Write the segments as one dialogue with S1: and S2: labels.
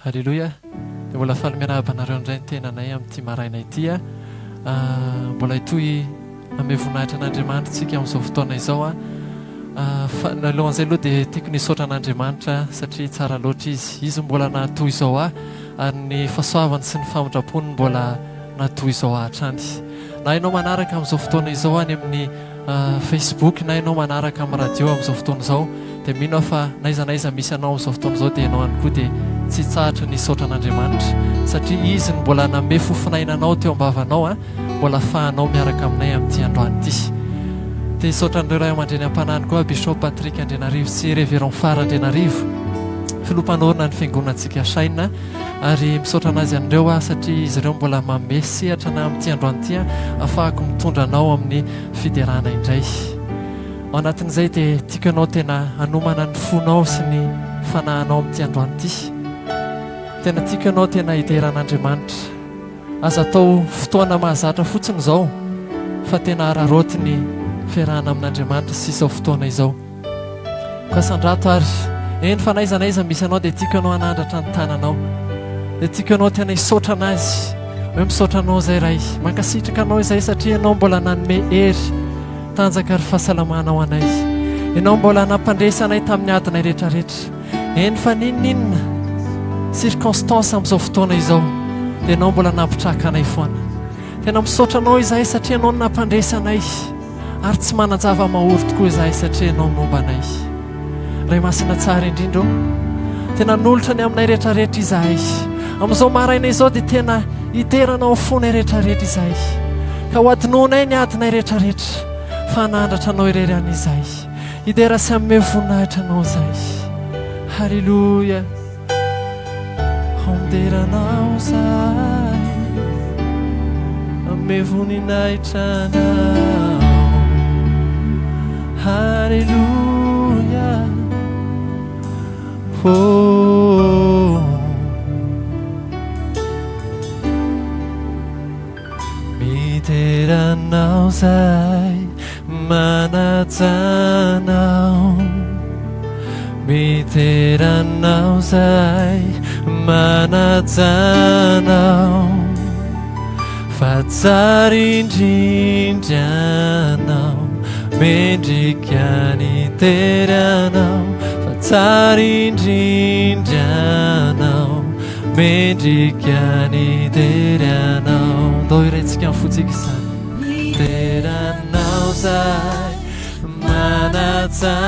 S1: Halleluja. Dia mbola faly miarahaba anareo indray ny tenanay amin'ity maraina ity a. Mbola hitoy ame voninahitra an'Andriamanitra tsika amin'izao fotoana izao a. Alohan'izay aloha dia tiako ny hisaotra an'Andriamanitra satria tsara loatra izy mbola nahatoy izao ary ny fahasoavany sy ny famindrapony mbola nahatoy izao hatrany. Na ianao manaraka amin'izao fotoana izao any amin'ny Facebook, na ianao manaraka amin'ny radio amin'izao fotoana izao, dia mino fa naiza misy anao amin'izao fotoana izao dia ianao ihany koa dia tsy tsahatra ny hisaotra an'Andriamanitra satria izy ny mbola nanome fofinainanao teo am-bavanao mbola ahafahanao miaraka aminay amin'ity androany ity. Dia hisaotra an'ireo ray aman-dreny am-panahiny koa Bishop Patrick Andrenarivo sy Révérend Fara Andrenarivo, filompanorona ny fiangonantsika Saina, ary misaotra anazy an'ireo satria izy ireo mbola manome sehatra na amin'ity androany ity ahafahako mitondra anao amin'ny fiderana indray. Ao anatin'izay dia tiako ianao tena hanomana ny fonao sy ny fanahinao amin'ity androany ity. Tena tiako ianao tena hideran'Andriamanitra. Aza atao fotoana mahazatra fotsiny izao fa tena araroty ny fiarahana amin'Andriamanitra sy izao fotoana izao. Ka sandrato ary eny fa naiza misy anao dia tiako ianao hanandratra ny tananao, dia tiako ianao tena hisaotra anazy hoe misaotra anao izay ray, mankasitraka anao izay satria ianao mbola nanome hery tanjaka ary fahasalamanao anay, ianao mbola nampandresy anay tamin'ny adinay rehetrarehetra. Eny fa ninninona circonstance amin'izao fotoana izao dia ianao mbola nampitraka anay foana. Tena misaotra anao izahay satria ianao nampandresy anay, ary tsy manan-java mahory tokoa izahay satria ianao momba anay. Ray masina tsara indrindra, tena nolotra ny aminay rehetrarehetra izahay. Amin'izao maraina izao dia tena hiteranao fonay rehetrarehetra izahay, ka ho adinoinay ny adinay rehetrarehetra, fa hanandratra anao irery any izahay, hidera sy amin'ny voninahitra anao izahay. Halleluja. Honderanao izahay amin'ny voninahitra anao. Halleluja. Oh, miteranao izahay manajanao, miteranao izahay manajanao, fa tsara indrindra anao, mendrika ny teranao, fa tsara indrindra anao, mendrika ny teranao. Ndao iraintsika mifotsika izany. Miteranao izahay manajanao,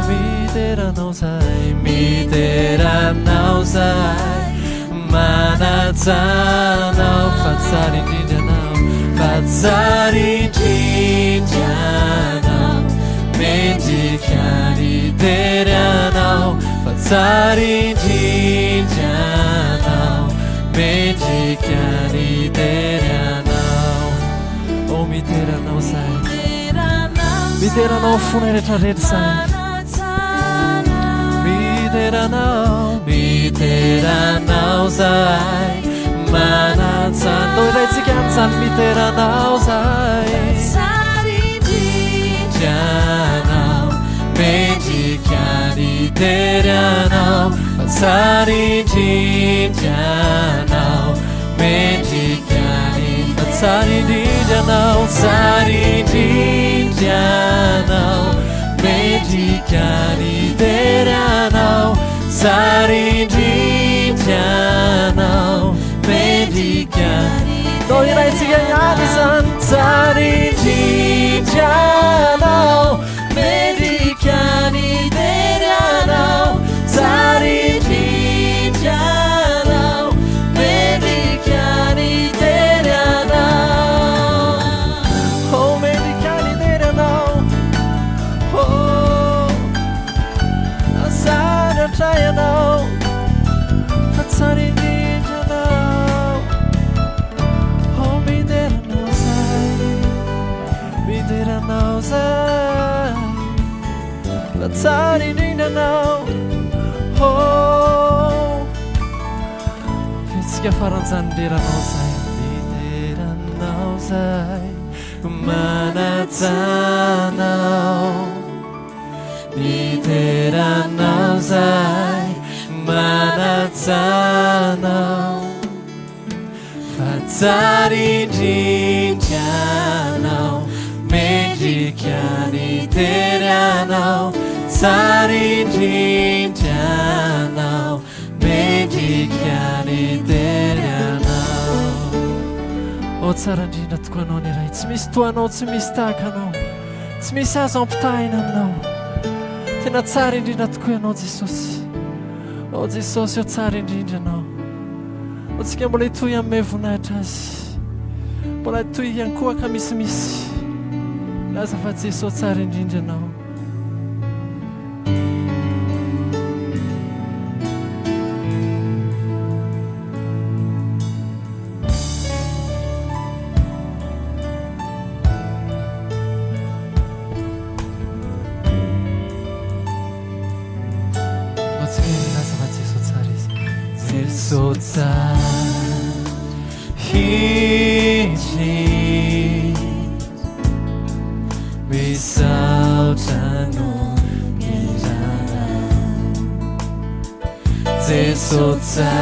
S1: miteranao izahay, miteranao izahay manajanao, fa tsara indrindra anao, fa tsara indrindra anao, mendrika ny teranao, fa tsara indrindra anao, mendrika ny teranao. Oh, miteranao izahay, miteranao fonay rehetrarehetra izahay, miteranao, miteranao izahay manajanao. Ndao iraintsika amin'izany, miteranao izahay, indrianao, mendrika ny teranao, fa tsara indrindra anao, mendrika ny, fa tsara indrindra anao, tsara indrindra anao, mendrika ny teranao, tsara indrindra anao, mendrika. Ndao iraintsika ihany izany, tsara indrindra anao, mendrika ny teranao, tsara indrindra anao, mendrika ny teranao. Oh, mendrika ny teranao. Oh, azanatra ianao, fa tsara indrindra anao. Oh, miteranao izahay, miteranao izahay, fa tsara indrindra anao. Oh, fetsika faran'izany leranao izahay, miteranao izahay manajanao, miteranao izahay manajanao. sanao fa tsara indrindra anao mendrika ny tery anao tsara indrindra anao mendrika ny tery anao o tsara indrindra tokoa anao ny ray tsy misy toanao tsy misy tahaka anao tsy misy azo ampitahina aminao tena tsara indrindra tokoa ianao Jesosy o Jesosy o tsara indrindra anao o tsika mbola hitohy amin'ny voninahitra azy mbola hitohy iankohaka misimisy laza fa Jesosy tsara indrindra anao Sotsa hiji misautano mirana Sotsa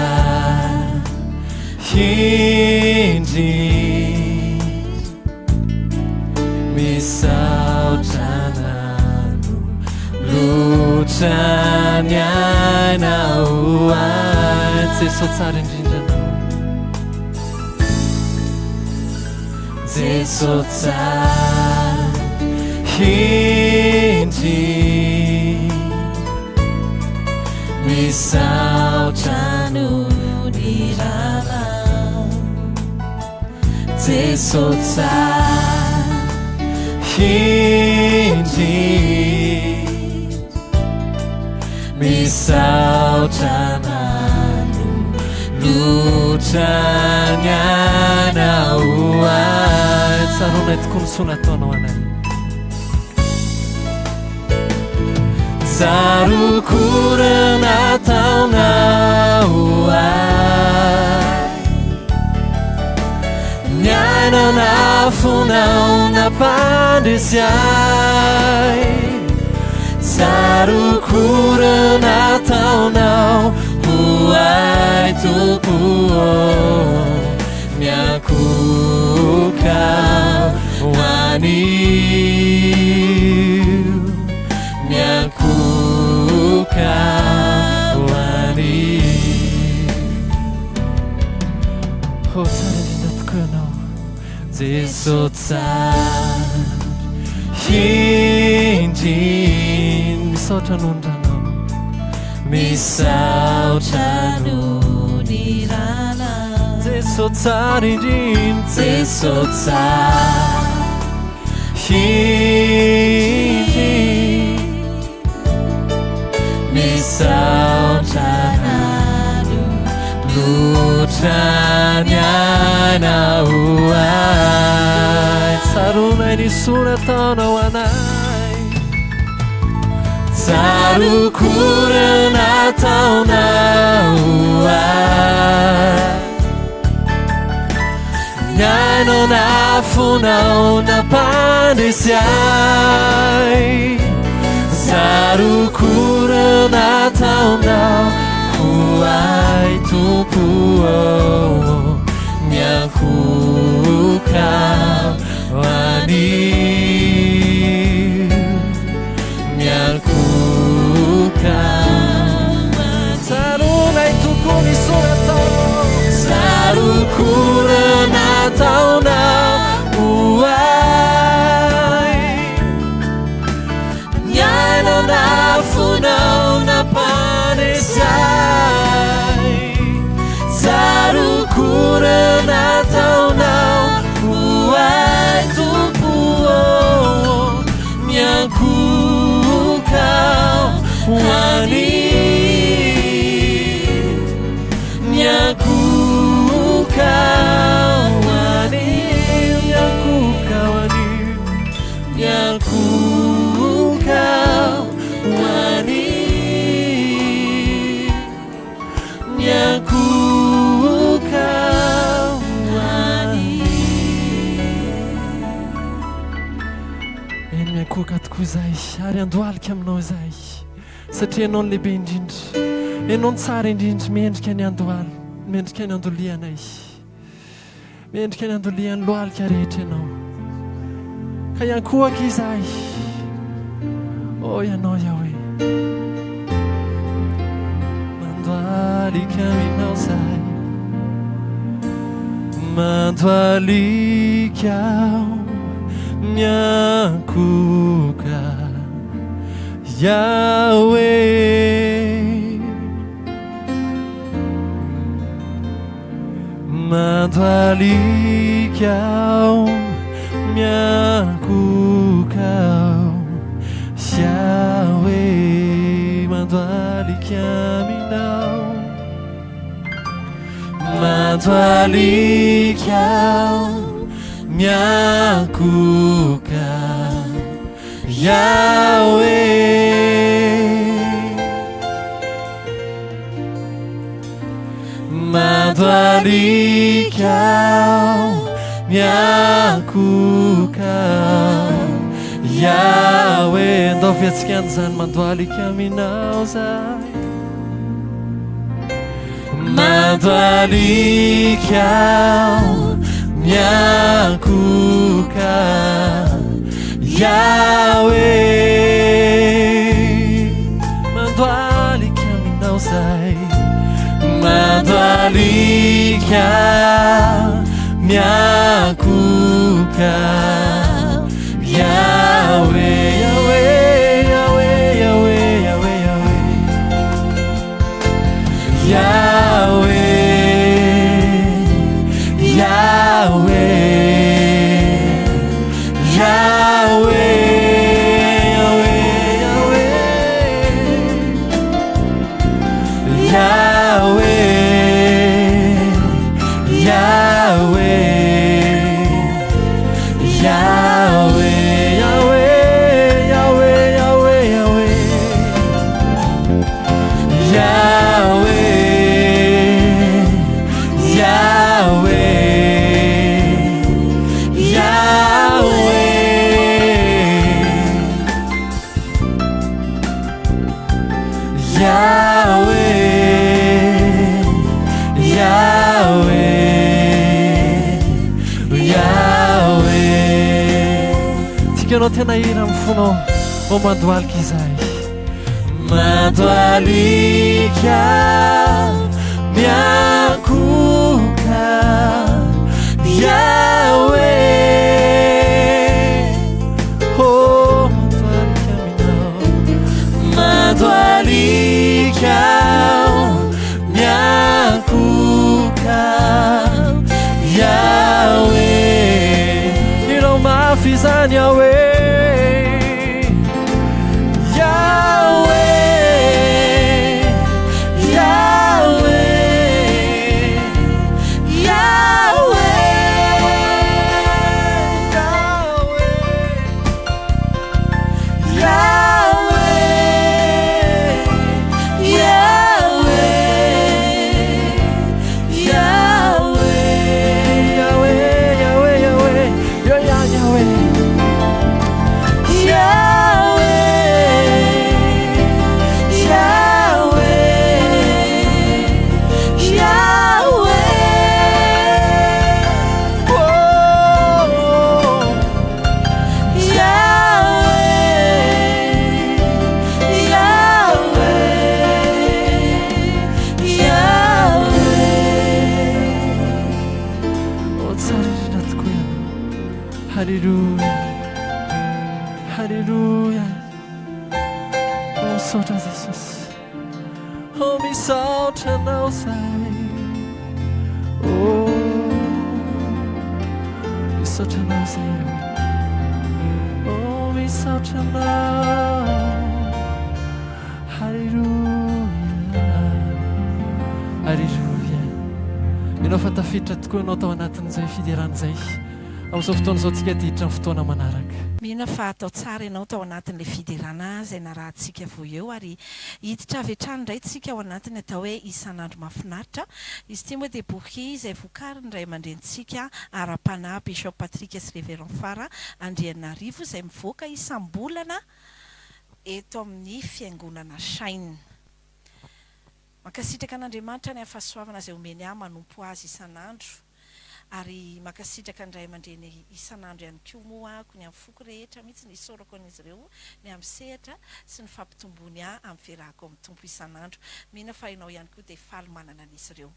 S1: hiji misautanano luchanyana uwa Jesosy tsara indrindra anao Jesosy tsara indrindra misaotra ny rana Jesosy tsara indrindra misaotra luchanyana uwa tsarona toko misona ataonao anay sarokorana ataonao niainao nafonao napandresy ay sarokorana ataonao Uai tupuo miakuka waniu miakuka waniu Hotsara tukono Jesosy tsara indrindra misaotra nondrano misaotra ny rana Jesosy tsara indrindra Jesosy tsara indrindra misaotra luchanyana uai tsarona ny sona ataonao anay sarokorana ataonao niainao nafonao napandresy ay sarokorana ataonao uai tupuo miakuka waniu miakuka sarunay tukuni sunatao sarukurana tauna uai nyano nafunao napanesai sarukurana tauna uai tupuo miakuka wani nyakuka wani nyakuka wani nyakuka wani nyakuka wani en nyakuka tokoa zay ary andohalika aminao zay satria anao ny lehibe indrindra Ianao tsara indrindra mendrika ny andohalo, mendrika ny andolianay, mendrika ny andolian'ny lohalika rehetra ianao. Ka iankohaka izahay, o ianao Yahweh. Mandoalika aminao zahay, mandoalika miankoka Yahweh, mandoalika miankoka Yahweh, mandoalika aminao, mandoalika miankoka Yahweh, mandoalika miankoka Yahweh. Ndao fiatsika an'izany, mandoalika aminao zahay, mandoalika miankoka Yahweh, mandoalika aminao zahay, mandoalika miankoka Yahweh, Yahweh, Yahweh, Yahweh, Yahweh, Yahweh, Yahweh, Yahweh, Yahweh, Yahweh, Tikanao tena hira amin'ny fonao, o mandoalika izahay, mandoalika miankoka Yahweh, oh mandoalika aminao, mandoalika miankoka Yahweh, irao mafy izany Yahweh, Ianao fa tafiditra tokoa ianao tao anatin'izay fideran'izay amin'izao fotoana izao tsika diditra ny fotoana manaraka.
S2: Mihina fa atao tsara ianao tao anatin'ilay fidirana izay narahantsika vo eo ary hiditra avy hatrany indray tsika ao anatiny atao hoe isan'andro mahafinaritra. Izy ity moa dia boky izay vokariny iray aman-drenitsika ara-panahy Bishop Patrick sy Révérend Fara Andrianarivo izay mivoaka isam-bolana eto amin'ny fiangonana Saina. Mankasitraka an'Andriamanitra ny hafahasoavana izay omeny ahy manompo azy isan'andro. Ary mankasitraka ny ray aman-dreny isan'andro ihany koa moa ahako ny amin'ny foko rehetra mihitsy ny isaorako an'izy ireo ny amin'ny sehatra sy ny fampitombony ahy amin'ny fiarahako amin'ny tompo isan'andro. Mihina fa ianao ihany koa dia faly manana an'izy ireo.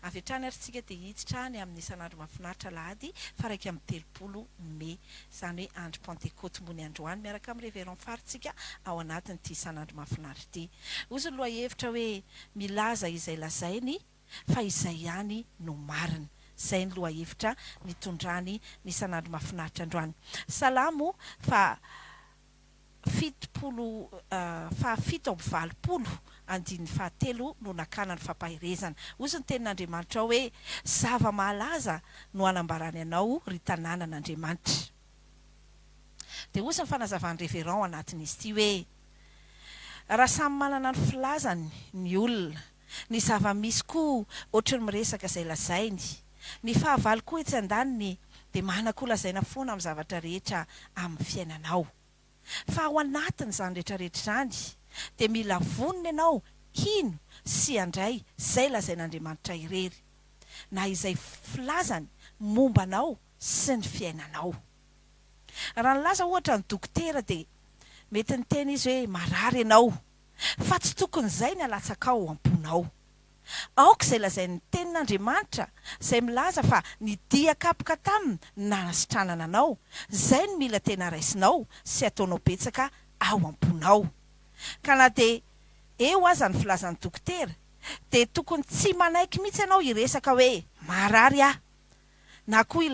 S2: Avy hatrany ary tsika dia hiditra ny amin'ny isan'andro mahafinaritra lahady faraiky amin'ny 30 Mai, izany hoe andro Pentecote mony androany miaraka amin'ny révérend faritsika ao anatin'ity isan'andro mahafinaritra ity. Ozy ny lohahevitra hoe milaza izay lazainy fa izay ihany no marina. Izay ny lohahevitra nitondrany ny isan'andro mahafinaritra androany. Salamo fa 720 andiny fahatelo no nakana ny fampahirezana. Ozy ny tenin'Andriamanitra hoe zava-mahalaza no anambarany anao ry tanànan'Andriamanitra. Dia ozy ny fanazavany révérend anatin'izy ity hoe raha samy manana ny filazany ny olona, ny zava-misy koa ohatrany miresaka izay lazainy, ny fahavalo koa etsy andaniny dia manana koa lazaina foana amin'ny zavatra rehetra amin'ny fiainanao. Fa ao anatin'izany rehetrarehetra izany dia mila vonona ianao hino sy handray izay lazain'Andriamanitra irery, na izay filazany mombanao sy ny fiainanao. Raha nilaza ohatra ny dokotera dia mety ny tena izy hoe marary ianao, fa tsy tokony izay ny alatsaka ao am-ponao. Aoka izay lazain'ny tenin'Andriamanitra izay milaza fa ny dia kapoka taminy nanasitranana anao, izay ny mila tena raisinao sy ataonao betsaka ao am-ponao. Ka na dia eo aza ny filazan'ny dokotera dia tokony tsy manaiky mihitsy ianao hiresaka hoe marary aho, na koa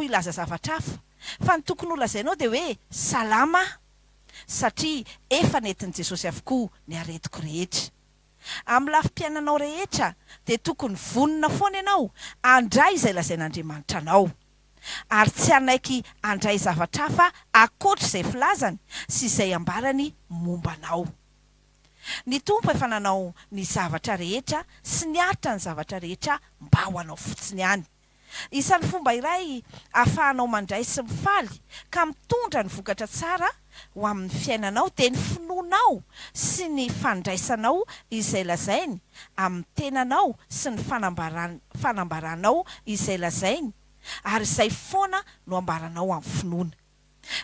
S2: ilaza zavatra hafa, fa ny tokony ho lazainao dia hoe salama, satria efa nentin'i Jesosy avokoa ny aretiko rehetra. Amin'ny lafim-piainanao rehetra dia tokony vonona foana ianao handray izay lazain'Andriamanitra anao, ary tsy hanaiky handray zavatra hafa ankoatra izay filazany sy izay ambarany mombanao. Ny tompo efa nanao ny zavatra rehetra sy niaritra ny zavatra rehetra mba ho anao fotsiny ihany. Isan'ny fomba iray ahafahanao mandray sy mifaly ka mitondra ny vokatra tsara ho amin'ny fiainanao dia ny finoanao sy ny fandraisanao izay lazainy amin'ny tenanao sy ny fanambaranao izay lazainy, ary izay foana no ambaranao amin'ny finoana.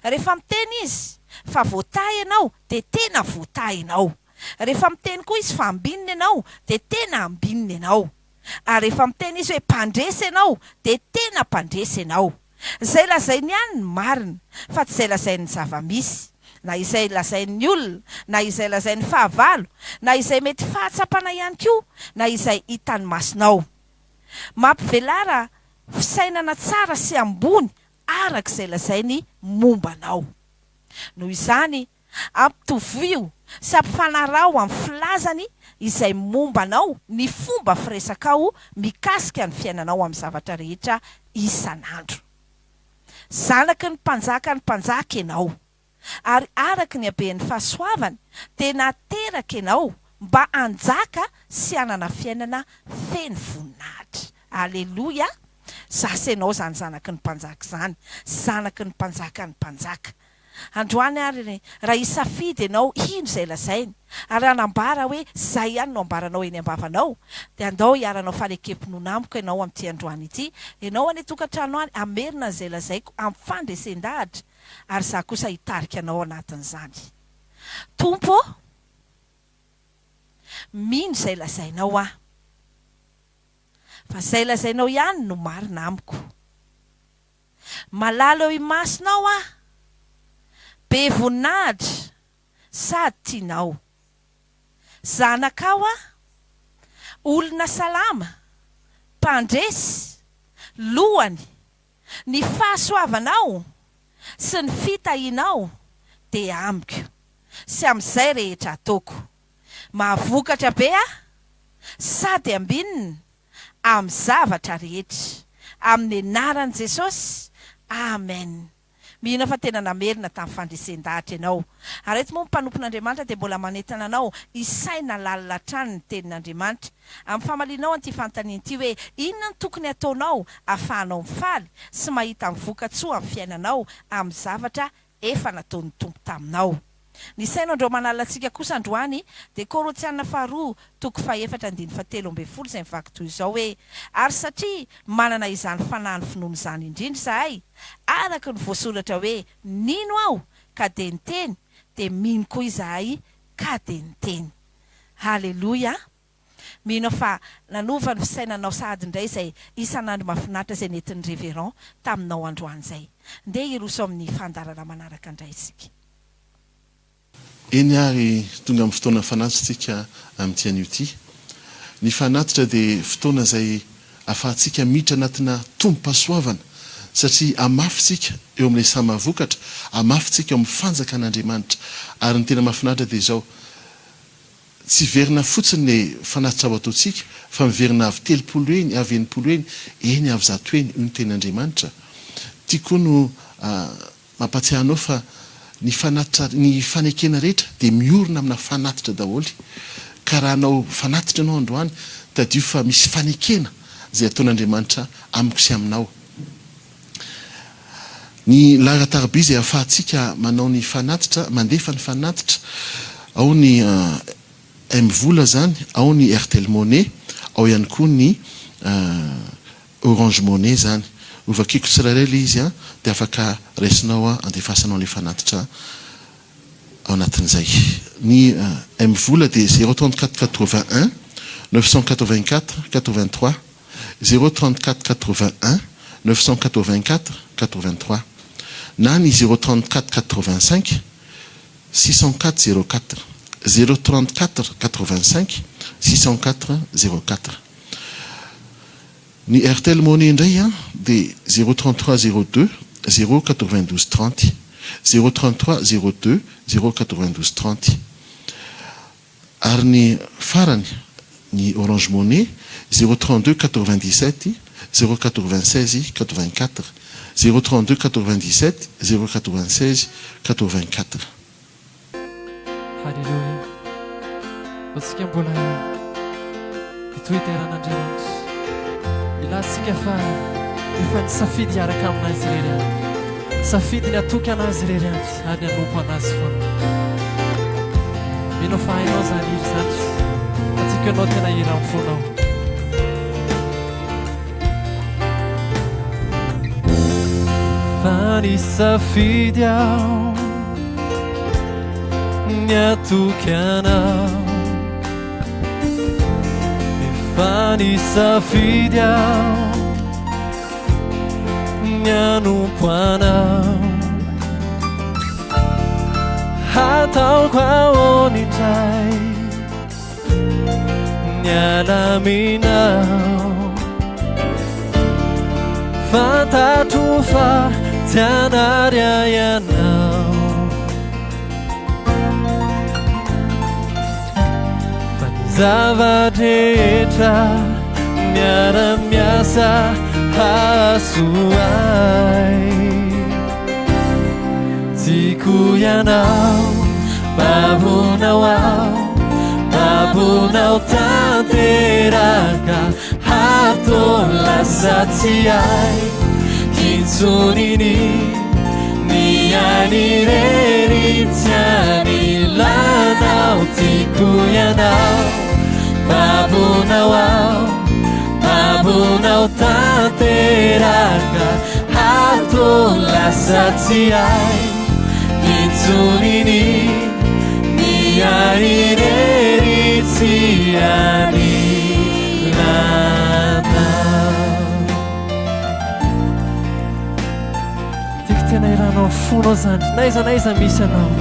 S2: Rehefa miteny izy fa voatahy ianao dia tena voatahy ianao. Rehefa miteny koa izy fa ambinina ianao dia tena ambinina ianao. Ary rehefa miteny izy hoe mpandresy ianao dia tena mpandresy ianao. Izay lazainy ihany ny marina, fa tsy izay lazain'ny zava-misy, na izay lazain'ny olona, na izay lazain'ny fahavalo, na izay mety fahatsapana ihany koa, na izay hitan'ny masonao. Mampivelara fisainana tsara sy ambony araka izay lazainy mombanao. Noho izany ampitovio sy ampifanarao amin'ny filazany izay mombanao ny fomba firesakao mikasika ny fiainanao amin'ny zavatra rehetra isan'andro. Zanaky ny mpanjaka ianao, ary araky ny haben'ny fahasoavany dia nateraka ianao mba hanjaka sy hanana fiainana feno voninahitra. Aleloia! Zasa ianao zany zanaky ny mpanjaka izany, zanaky ny mpanjaka. Androany ary raha hisafidy ianao ino izay lazainy, ary anambara hoe izay ihany no ambaranao eny ambavanao, dia andao hiaranao fanekemponona amiko ianao amin'ity androany ity. Ianao any tokantrano any amerina izay lazaiko amin'ny fandresen-dahatra, ary za kosa hitarika anao anatin'izany. Tompo, mino izay lazainao aho, fa izay lazainao ihany no marina amiko. Malala eo imasonao aho, be voninahitra sady tianao. Zanakao aho, olona salama, mpandresy, lohany, ny fahasoavanao sy ny fitahianao dia amiko sy amin'izay rehetra ataoko. Mahavokatra be aho sady ambinina amin'ny zavatra rehetra, amin'ny anaran'i Jesosy. Amen. Mihina fa tena namerina tamin'ny fandresen-dahatra ianao. Ary eto moa ny mpanompon'Andriamanitra dia mbola manentana anao isaina lalina hatrany ny tenin'Andriamanitra. Amin'ny famalinao an'ity fanontaniana ity hoe inona ny tokony ataonao ahafahanao mifaly sy mahita ny vokatsoa amin'ny fiainanao amin'ny zavatra efa nataon'ny tompo taminao. ny saina andreo manala antsika kosa androany dia Korinthiana faharoa toko faefatra andiny fatelo amby folo izay mivaky toy izao hoe ary satria manana izany fanahy ny finoana izany indrindra izahay araka ny voasoratra hoe nino aho ka dia niteny dia mino koa izahay ka dia niteny. Halleloja. Mino fa nanova ny fisainanao sady indray izay isan'andro mahafinaritra izay nentin'ny révérend taminao androany izay. Ndeha hiroso amin'ny fandarana manaraka indray isika.
S3: Eny ary tonga amin'ny fotoana fanatitsika amin'ity anio ity. Ny fanatitra dia fotoana izay ahafahantsika miditra anatina tombo-pahasoavana satria amafitsika eo amin'ilay samy vokatra, amafitsika eo amin'ny fanjakan'Andriamanitra. Ary ny tena mahafinaritra dia izao, tsy verina fotsiny ny fanatitra ao ataontsika fa miverina avy 30 eny, avy 80 eny, eny avy 100 eny, io ny ten'Andriamanitra. Tiako no mampatsiahanao fa ny fanatitra, ny fanekena rehetra dia miorina amina fanatitra daholo. Ka raha anao fanatitra anao androany, tadio fa misy fanekena izay ataon'Andriamanitra amiko sy aminao. Ny laharan-taraby izay ahafahantsika manao ny fanatitra, mandefa ny fanatitra, ao ny M-vola zany, ao ny Airtel Money, ao ihany koa ny Orange Money zany. Ovakiko tsirairay ilay izy dia afaka raisinao andefasanao ilay fanatitra ao anatin'izay. Ny M-vola dia 034 81 984 83 034 81 984 83 na ny 034 85 604 04 034 85 604 04. Ny Airtel Money indray dia 033 02 092 30 033 02 092 30. Ary ny farany ny Orange Money 032 97 096 84 032 97 096 84.
S1: Halleluja. Otsika mbola itoeteran'Andriamanitra. Ilatsika fa efa nisafidy araka aminazy irery any. Nisafidy ny atoky anazy irery any ary hanompo anazy foana. Mino fa hainao zany iry zany. Atsika ianao tena hira amin'ny fonao. Fa nisafidy aho ny atoky anao. Fa nisafidy aho ny hanompo anao. Hataoko ahoana indray ny alaminao. Fantatro fa tsy hanary ianao. Fa ny zavadrehetra miara-miasa hasoay. Tiako ianao, babonao aho, babonao tanteraka. Hato lasa tsy hay intsoniny ny anirery tsy anilanao. Tiako ianao, babonao aho, babonao tanteraka. Hato lasa tsy hay intsoniny ny anirery tsy anilanao. Tiako tena iranao fonao zany, naiza naiza misy anao.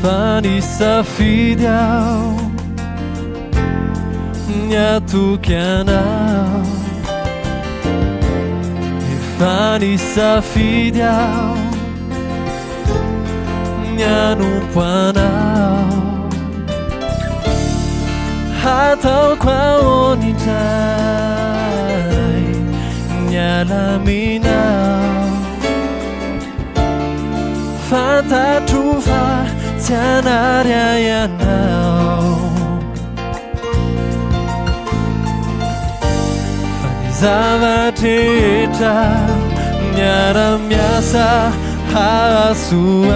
S1: Efa nisafidy aho ny atoky anao. Efa nisafidy aho ny hanompo anao. Hataoko ahoana indray ny alaminao. Fantatro fa tsy hanary ianao. Zavatrehitra miara-miasa hasoay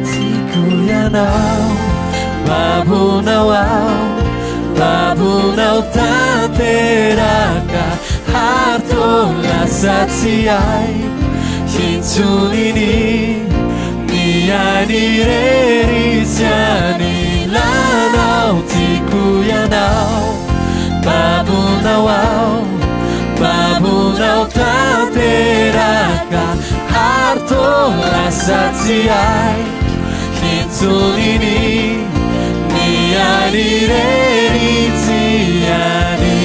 S1: Tiako ianao babonao ao babonao tanteraka harto lasa tsy hay hintsoniny ny any rery tsy any lanao tiako ianao babonao ao babonao tanteraka harto lasa tsy hay hintsoniny ny any rery tsy any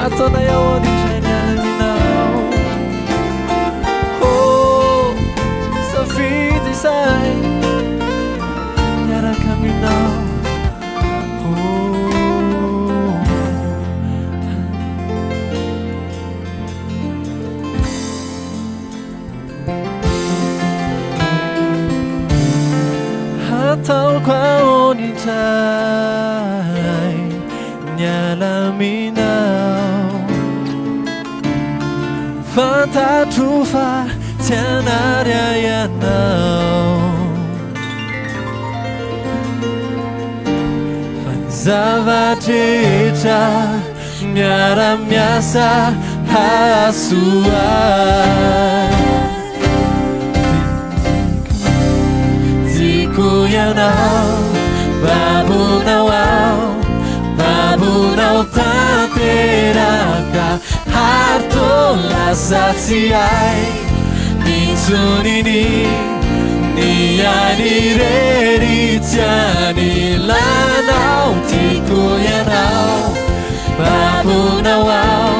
S1: Atonay ao anindray nialaminao Oh, safidy izay miaraka aminao Ataoko ao anindray nialaminao Fantatro fa tsy hanarya ianao Fa ny zavatrehetra miara-miasa hasoay Tiako ianao babonao ao babonao tanteraka harto lasa tsy hay hintsoniny ny any rery tsy any lanao tiako ianao babonao ao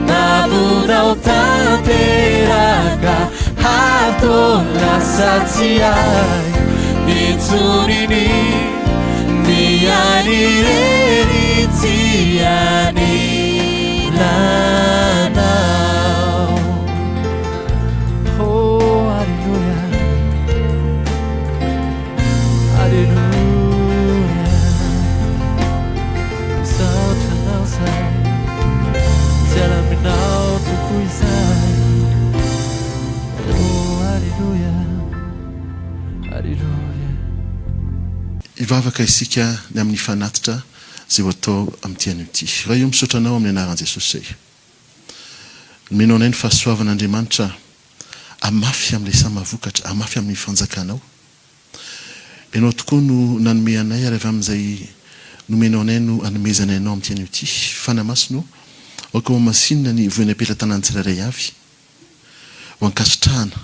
S1: babonao tanteraka harto lasa tsy hay hintsoniny ny any rery tsy any lanao Oh, hallelujah Hallelujah Misaotranao zay tsy alaminao toko izay Oh, hallelujah Hallelujah
S3: Ivavaka isika ny amin'ny fanatitra zay ho atao amin'ity an'ity. Raha io misaotra anao amin'ny anaran'i Jesosy zay. Menao anay ny fahasoavan'Andriamanitra amafy amin'ilay sa mavokatra, amafy amin'ny fanjakanao. Ianao tokoa no nanome anay ary avy amin'izay nomenao anay no anomezana ianao amin'ity an'ity. Fanahy masino aoka masinina ny voany am-pelantanany tsirairay avy. Ho ankasitrahana.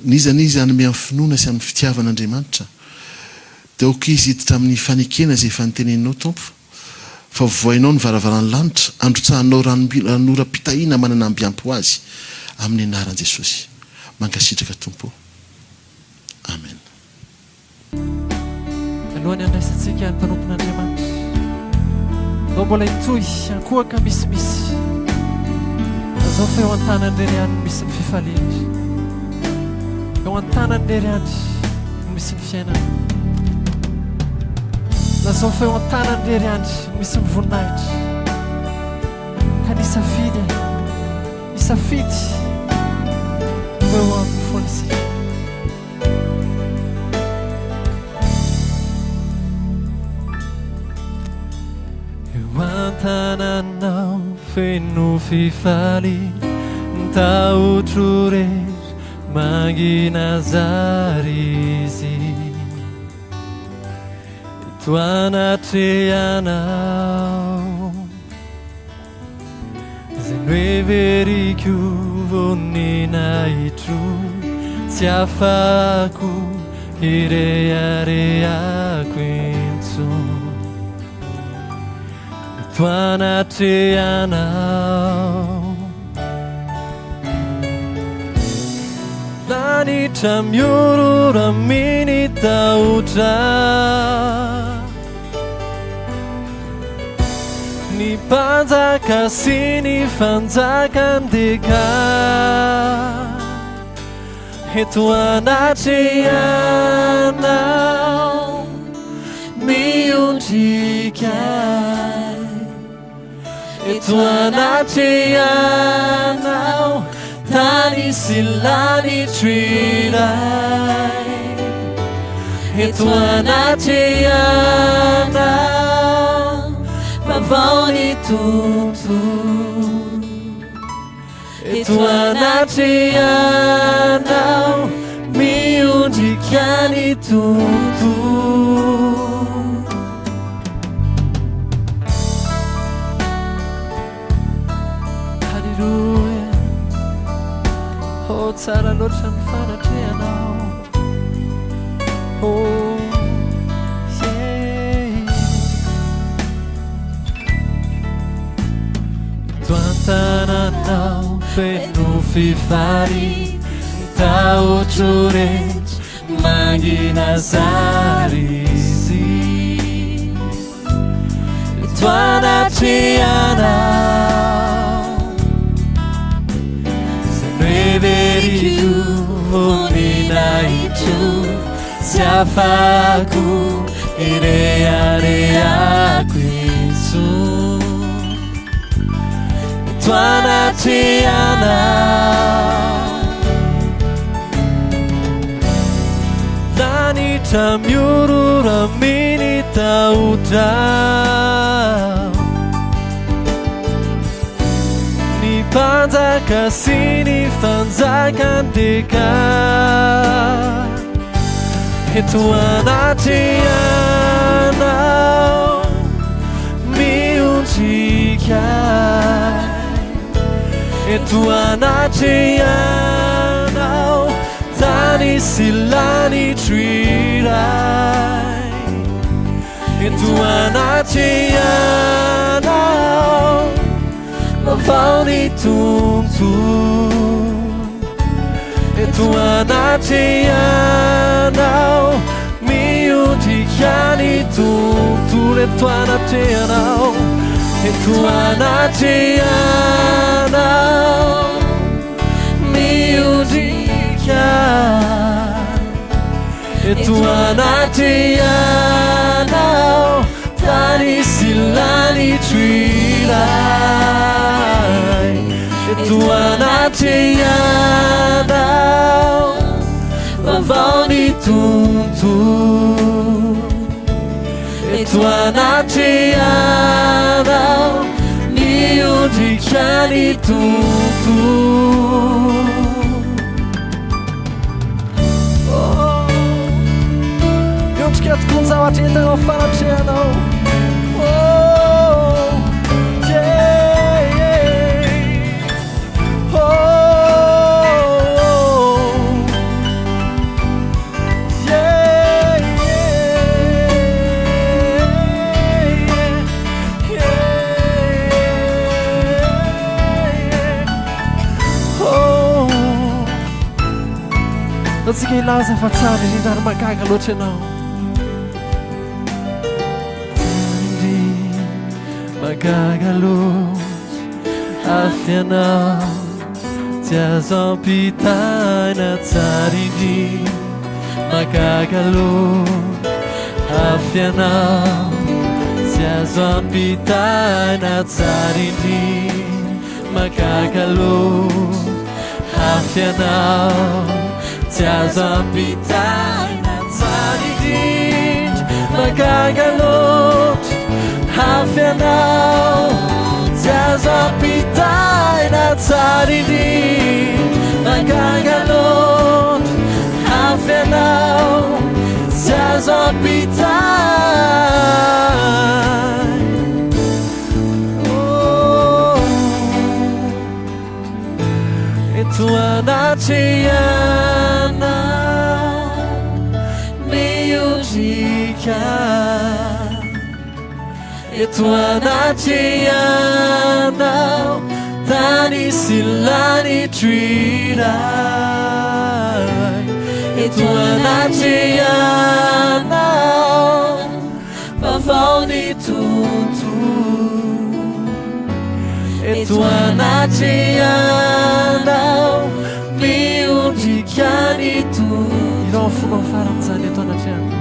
S3: Nizanizy anome amin'ny finoana sy amin'ny fitiavan'Andriamanitra. Dia aoka izy hiditra amin'ny fanekena izay efa niteneninao Tompo. Fa voainao ny varavaran'ny lanitra, androtsahanao ranora-pitahiana manana ambiampy ho azy amin'ny anaran'i Jesosy. Mankasitraka Tompo. Amen.
S1: Alohan'ny andraisantsika ny mpanompon'Andriamanitra. Nao mbola hitohy ankohaka misimisy. Azao fa eo an-tanan'irery ihany no misy ny fifaliana. Eo an-tanan'irery ihany no misy ny fiainana. Lazao fa eo an-tanan'irery ihany no misy ny voninahitra. Ka nisafidy eo amin'ny foana isika. Tananao feno fifaly taotro rery mangina zary izy toanatreanao zay hoe veriko voninahitro tsy afako ireareako intsony Tuanatreanao lanitra miorora minitahotra ny mpanjaka sy ny fanjaka ndeka eto anatrehanao miondrika eto anatrehanao tany sy lanitro iray eto anatrehanao vavao ny tontolo eto anatrehanao miondrika ny tontolo halleluja tsara loatra ny fanatrehanao toantananao feno fifary taotro rehetra mangina zary izy toanatrehanao reverito voninahitro sy afako ireareako itso toanatrehanao lanitra miorora minitahotra ny mpanjaka sy ny fanjaka ndeka eto anatrehanao miondrika eto anatrehanao tany sy lanitro iray eto anatrehanao vavao ny tontolo eto anatrehanao miondrika ny tontolo eto anatrehanao miondrika eto anatrehanao tany sy lanitro iray eto anatrehanao vavao ny tontolo eto anatrehanao miondrika ny tontolo miondrika tokoa ny zavatra entanao fanatrehanao Antsika ilaza fa tsara indrindrany magaga loatra ianao indri magaga loatra afy anao tsy azo ampitaina tsara indri magaga loatra afy anao tsy azo ampitaina tsara indri magaga loatra afy anao tsy azo ampitaina tsara indrindra magaga loatra afy anao tsy azo ampitaina tsara indrindra magaga loatra afy anao tsy azo ampitaina eto anatrehanao miondrika eto anatrehanao tany sy lanitro iray eto anaty anao vaovao ny tontolo eto anaty anao miondrika ny tontolo irao fomba faran'izany eto anaty anao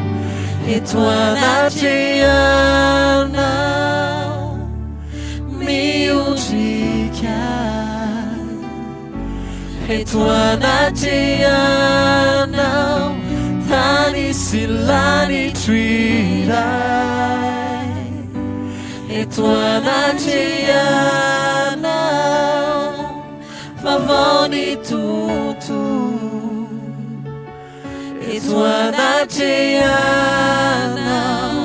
S1: eto anaty anao miondrika eto anaty anao tany sy lanitro iray eto anaty anao vaovao ny tontolo eto anaty anao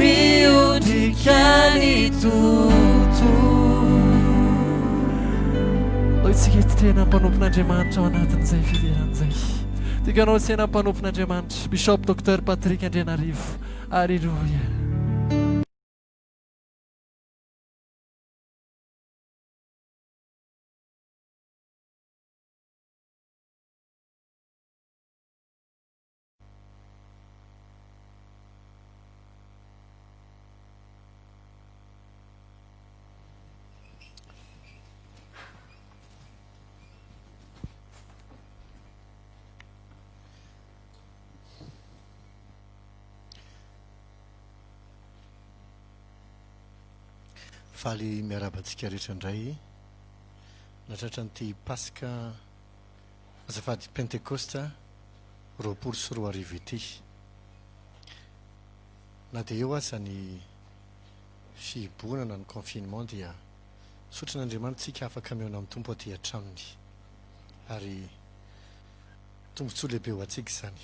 S1: miondrika ny tontolo tsika eto tena mpanompon'Andriamanitra ao anatin'izay fidiran'izay tikanao tsena mpanompon'Andriamanitra Bishop Dr Patrick Andrianarivo. Alleluia.
S4: Faly miarabantsika rehetra indray natratra nyty pasika azafady pentekosta 24 ity na dia eo aza ny fibonana ny confinement dia sotran'Andriamanitra tsika afaka miona amin'ny tompo aty an-tranony ary tombontsoa lehibe ho antsika izany.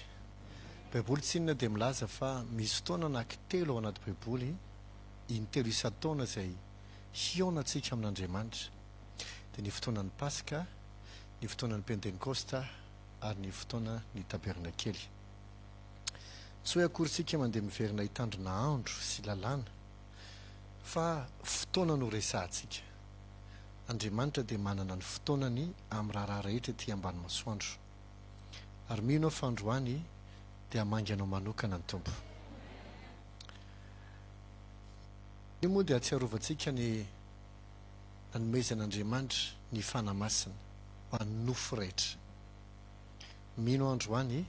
S4: Baiboly tsy inona dia milaza fa misy fotoana anankitelo ao anaty baiboly intelo isan-taona izay hionantsika amin'Andriamanitra dia ny fotoanan'ny pasika, ny fotoanan'ny pentekosta ary ny fotoana ny tabernakely. Tsy hoe akorintsika mandeha miverina hitandrina andro sy lalàna fa fotoana no resahantsika. Andriamanitra dia manana ny fotoanany amin'ny raharaha rehetra ety ambany masoandro ary mino fa androany dia hamanganao manokana ny tompo. Io moa dia atsiarovantsika ny nanomezan'Andriamanitra ny fanamasina ho an'ny nofo rehetra. Mino androany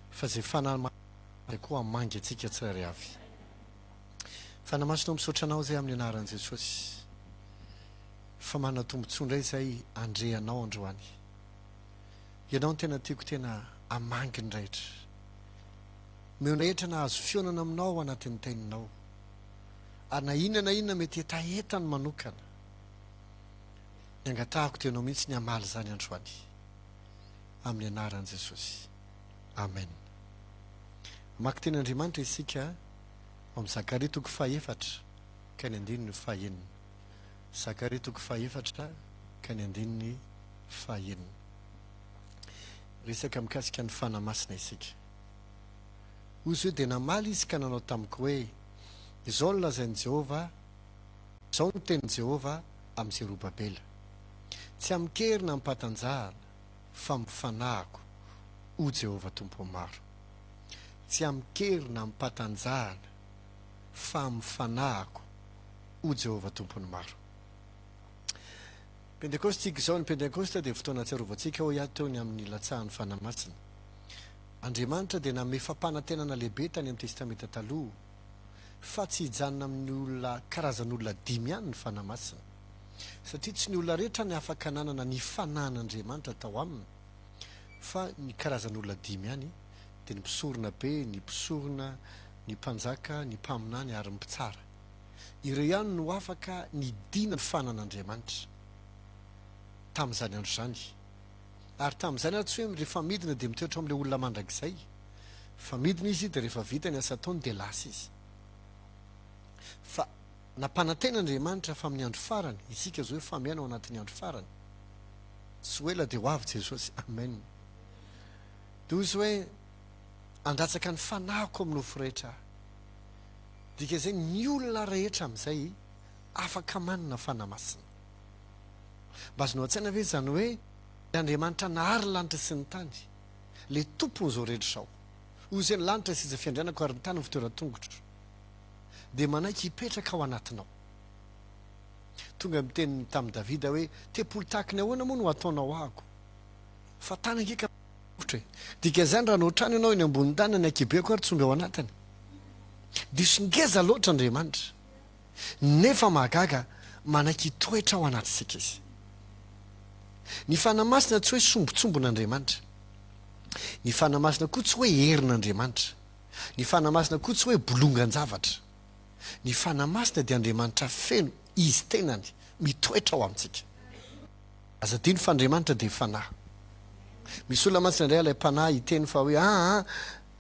S4: fa izay fanamasina koa hamangy antsika tsirairay avy. Fanamasina misaotra anao izay amin'ny anaran'i Jesosy fa manana tombontsoa indray izay andreanao androany. Ianao ny tena tiako tena hamangy ny rehetra. Mionrehetra na azo fionana aminao anatin'ny teninao. Ary na inona mety etaetany manokana. Ny angatahako tenao mihitsy ny hamaly izany androany. Amin'ny anaran'i Jesosy. Amen. Maka ten'Andriamanitra isika ao amin'ny Zakaria 4 ka ny 9. Zakaria 4 ka ny 9. Resaka mikasika ny fanamasina isika. Ozy hoe dia namaly izy ka nanao tamiko hoe izao no lazain'i Jehova, izao no tenin'i Jehova amin'ny Zerubabela. Tsy amkerina ampatanjahana fa mifanahako o Jehova tompo maro. Tsy amkerina ampatanjahana fa mifanahako o Jehova tompony maro. Pentekostika izao ny Pentekosta dia fotoana atsiarovantsika ho iaho teo ny amin'ny latsahan'ny fanamasina. Andriamanitra dia nanome fampanantenana lehibe tany amin'ny testamenta taloha fa tsy hijanona amin'ny olona karazan'olona 5 ihany ny fanamasina. Satria tsy ny olona rehetra ny afaka nanana ny fanan'Andriamanitra tao aminy fa ny karazan'olona 5 ihany dia ny mpisorona be, ny mpisorona, ny mpanjaka, ny mpaminany ary ny mpitsara. Ireo ihany no afaka nidina ny fanan'Andriamanitra tamin'izany andro izany. Ary tamin'izany ary tsy hoe rehefa midina dia mitoetra amin'ilay olona mandrakizay. Fa midina izy dia rehefa vita ny asa ataony dia lasa izy. Fa nampananten'Andriamanitra fa amin'ny andro farany, isika izao hoe famiana ao anatin'ny andro farany. Tsy hoe la dia ho avy Jesosy. Amen. Dia izy hoe andatsaka ny fanahiko amin'ny nofo rehetra. Dika izay ny olona rehetra amin'izay afaka manana fanamasina. Mba azonao an-tsaina ve izany hoe Andriamanitra nahary lanitra sy ny tany le tompony zao rehetra zao hoy zay ny lanitra sy iza fiandrianako ary ny tany ny fitoeran-tongotro dia manaiky hipetraka ao anatinao tonga miteny tamin'ny davida hoe tempolo tahaka ny ahoana moa no ataonao ahako fa tany angeka ohatra hoe dika zany raha notrany ianao eny ambony tany ny akibeko ary tsomby ao anatiny diso ngeza loatra Andriamanitra nefa mahagaga manaiky toetra ao anatsika izy ny fanamasina tsy hoe sombotsombon'Andriamanitra ny fanamasina koa tsy hoe herin'Andriamanitra ny fanamasina koa tsy hoe bolongan-javatra ny fanamasina dia Andriamanitra feno izy tenany mitoetra ao amintsika azadino fa Andriamanitra dia fanahy misy olona masina indray ilay mpanahy hiteny fa hoe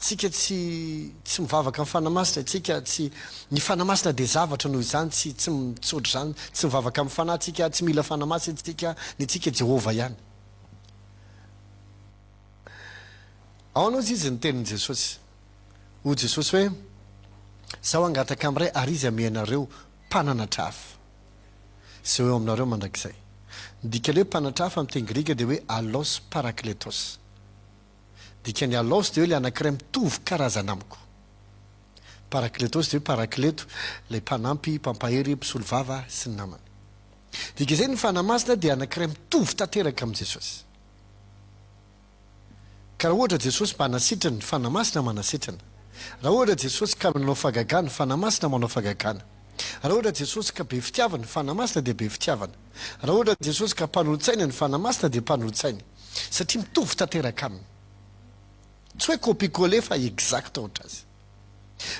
S4: tsika tsy mivavaka amin'ny fanamasina tsika tsy ny fanamasina dia zavatra noho izany tsy mitsotro zany tsy mivavaka amin'ny fanahy tsika tsy mila fanamasina tsika ny tsika Jehova ihany ao anao izy ny tenin'i Jesosy hoy Jesosy hoe zaho angataka amin'ray ary izy amianareo mpananatra hafa zay eo aminareo mandrakizay dika le mpanatra hafa amin'ny teny grika dia hoe alos parakletos dika ny alos dia hoe le anankiray mitovy karazana amiko parakletos dia hoe parakleto lay mpanampy mpampahery mpisolo vava sy ny namany dika izay ny fanamasina dia anankiray mitovy tanteraka amin'i Jesosy ka raha ohatra Jesosy manasitrana ny fanamasina manasitrana raha ohatra Jesosy ka manao fagagana ny fanamasina manao fagagana raha ohatra Jesosy ka be fitiavana ny fanamasina dia be fitiavana raha ohatra Jesosy ka mpanolo-tsaina ny fanamasina dia mpanolo-tsaina satria mitovy tanteraka aminy tsy hoe copie-coller fa exact ohatra azy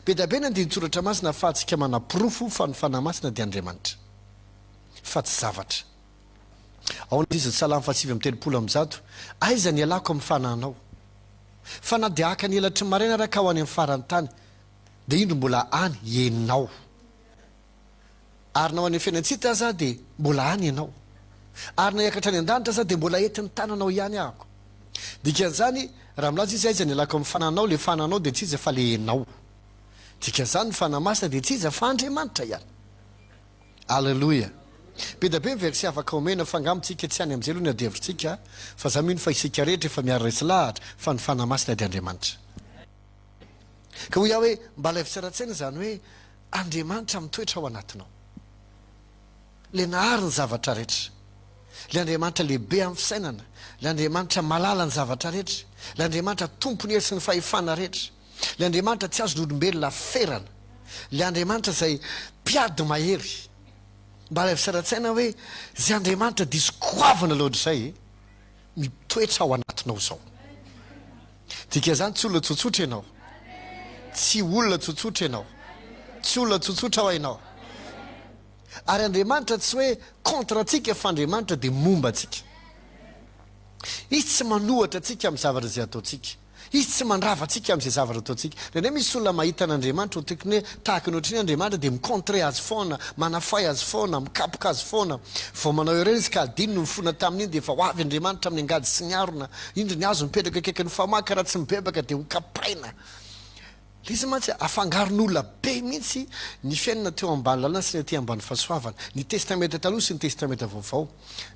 S4: be da be ny andinitsoratra masina ahafahantsika manaprofo fa ny fanamasina dia Andriamanitra fa tsy zavatra ao izy Salamo 8:30 aiza ny alako amin'ny fanahinao fa na dia haka ny elatry maraina raka ho any amin'ny farany tany dia indro mbola any ianao ary na ho any fiainantsika aza dia mbola any ianao ary na hiakatra any an-danitra aza dia mbola entin'ny tananao ihany ahako dikan'izany raha milaza izy aiza ny alako amin'ny fanahinao le fanahinao dia tsy iza fa le enao dikan'izany ny fanamasina dia tsy iza fa Andriamanitra ihany alleloia be da be ny verset afaka omena fa angamitsika tsy any amin'izay aloha ny adevitsika fa za mino fa isika rehetra efa miara resy lahatra fa ny fanamasina dia Andriamanitra ka ho iaho hoe mba ilay fisaratsena zany hoe Andriamanitra mitoetra ao anatinao le nahary ny zavatra rehetra le Andriamanitra lehibe amin'ny fisainana le Andriamanitra malala ny zavatra rehetra le Andriamanitra tompony hery sy ny fahefana rehetra le Andriamanitra tsy azon'olombelona ferana le Andriamanitra izay mpiady mahery mba ilay fisaratsaina hoe zay Andriamanitra diso goavana lohatr'izay mitoetra ao anatinao zao dika zany tsy olona tsotsotra ianao tsy olona tsotsotra ianao tsy olona tsotsotra ao hainao ary Andriamanitra tsy hoe contre atsika fa Andriamanitra dia momba atsika izy tsy manohatra atsika amin'ny zavatra izay ataotsika izy tsy mandrava atsika amin'izay zavatra ataotsika reny misy olona mahita an'Andriamanitra ho tokony hoe tahaka ny ohatriny Andriamanitra dia micontre azy foana manafay azy foana mikapoka azy foana vao manao ireny izy ka adino no mifona tamin'iny dia efa ho avy Andriamanitra amin'ny angady sy ny arona indro ny azo mipetraka akaiky ny famaka raha tsy mibebaka dia ho kapaina izy mantsy afangaron'olona be mihitsy ny fiainana teo ambany lalana sy ny aty ambany fahasoavana ny testamenta taloha sy ny testamenta vaovao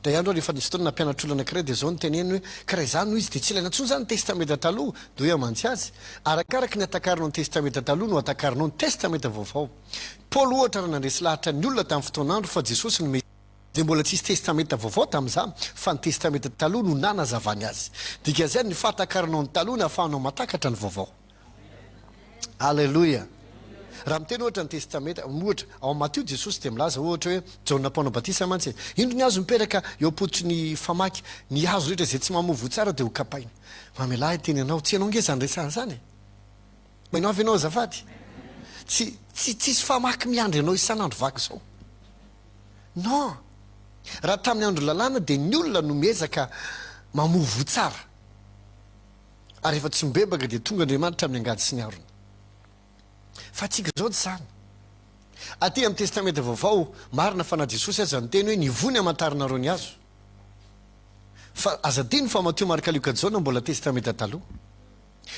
S4: da iandro rehefa nisy fotoana nampianatra olona anankiray dia zao ny teneny hoe karaha izany no izy dia tsy ilaina intsony zany ny testamenta taloha dia hoe amantsy azy arakaraka ny atakarinao ny testamenta taloha no atakarinao ny testamenta vaovao Paoly ohatra raha nandresy lahatra ny olona tamin'ny fotoanandro fa Jesosy no dia mbola tsisy testamenta vaovao tamin'izany fa ny testamenta taloha no nanazavany azy dika ny fahatakarinao ny taloha ny ahafahanao matakatra ny vaovao alleloia raha miteny ohatra ny testamenta ohatra ao Mateo Jesosy dia milaza ohatra hoe Jaona mpanao batisa mantsy indro ny azo miperaka eo am-pototry ny famaky ny hazo rehetra izay tsy mamovo tsara dia ho kapaina mamelahy teny anao tsy ianao nge zany resana zany mainao avy ianao azafady tsisy famaky miandry ianao isan'andro vaky zao non raha tamin'ny andro lalàna dia ny olona no miezaka mamovo tsara ary efa tsy mibebaka dia tonga Andriamanitra amin'ny angady sy ny arona fa tsika zao tsy zany aty amin'ny testamenta vaovao marina fa na Jesosy aza ny teny hoe nivony amantarinareo ny azo fa azadiny fa Mateo Marika Luka Jona mbola testamenta taloha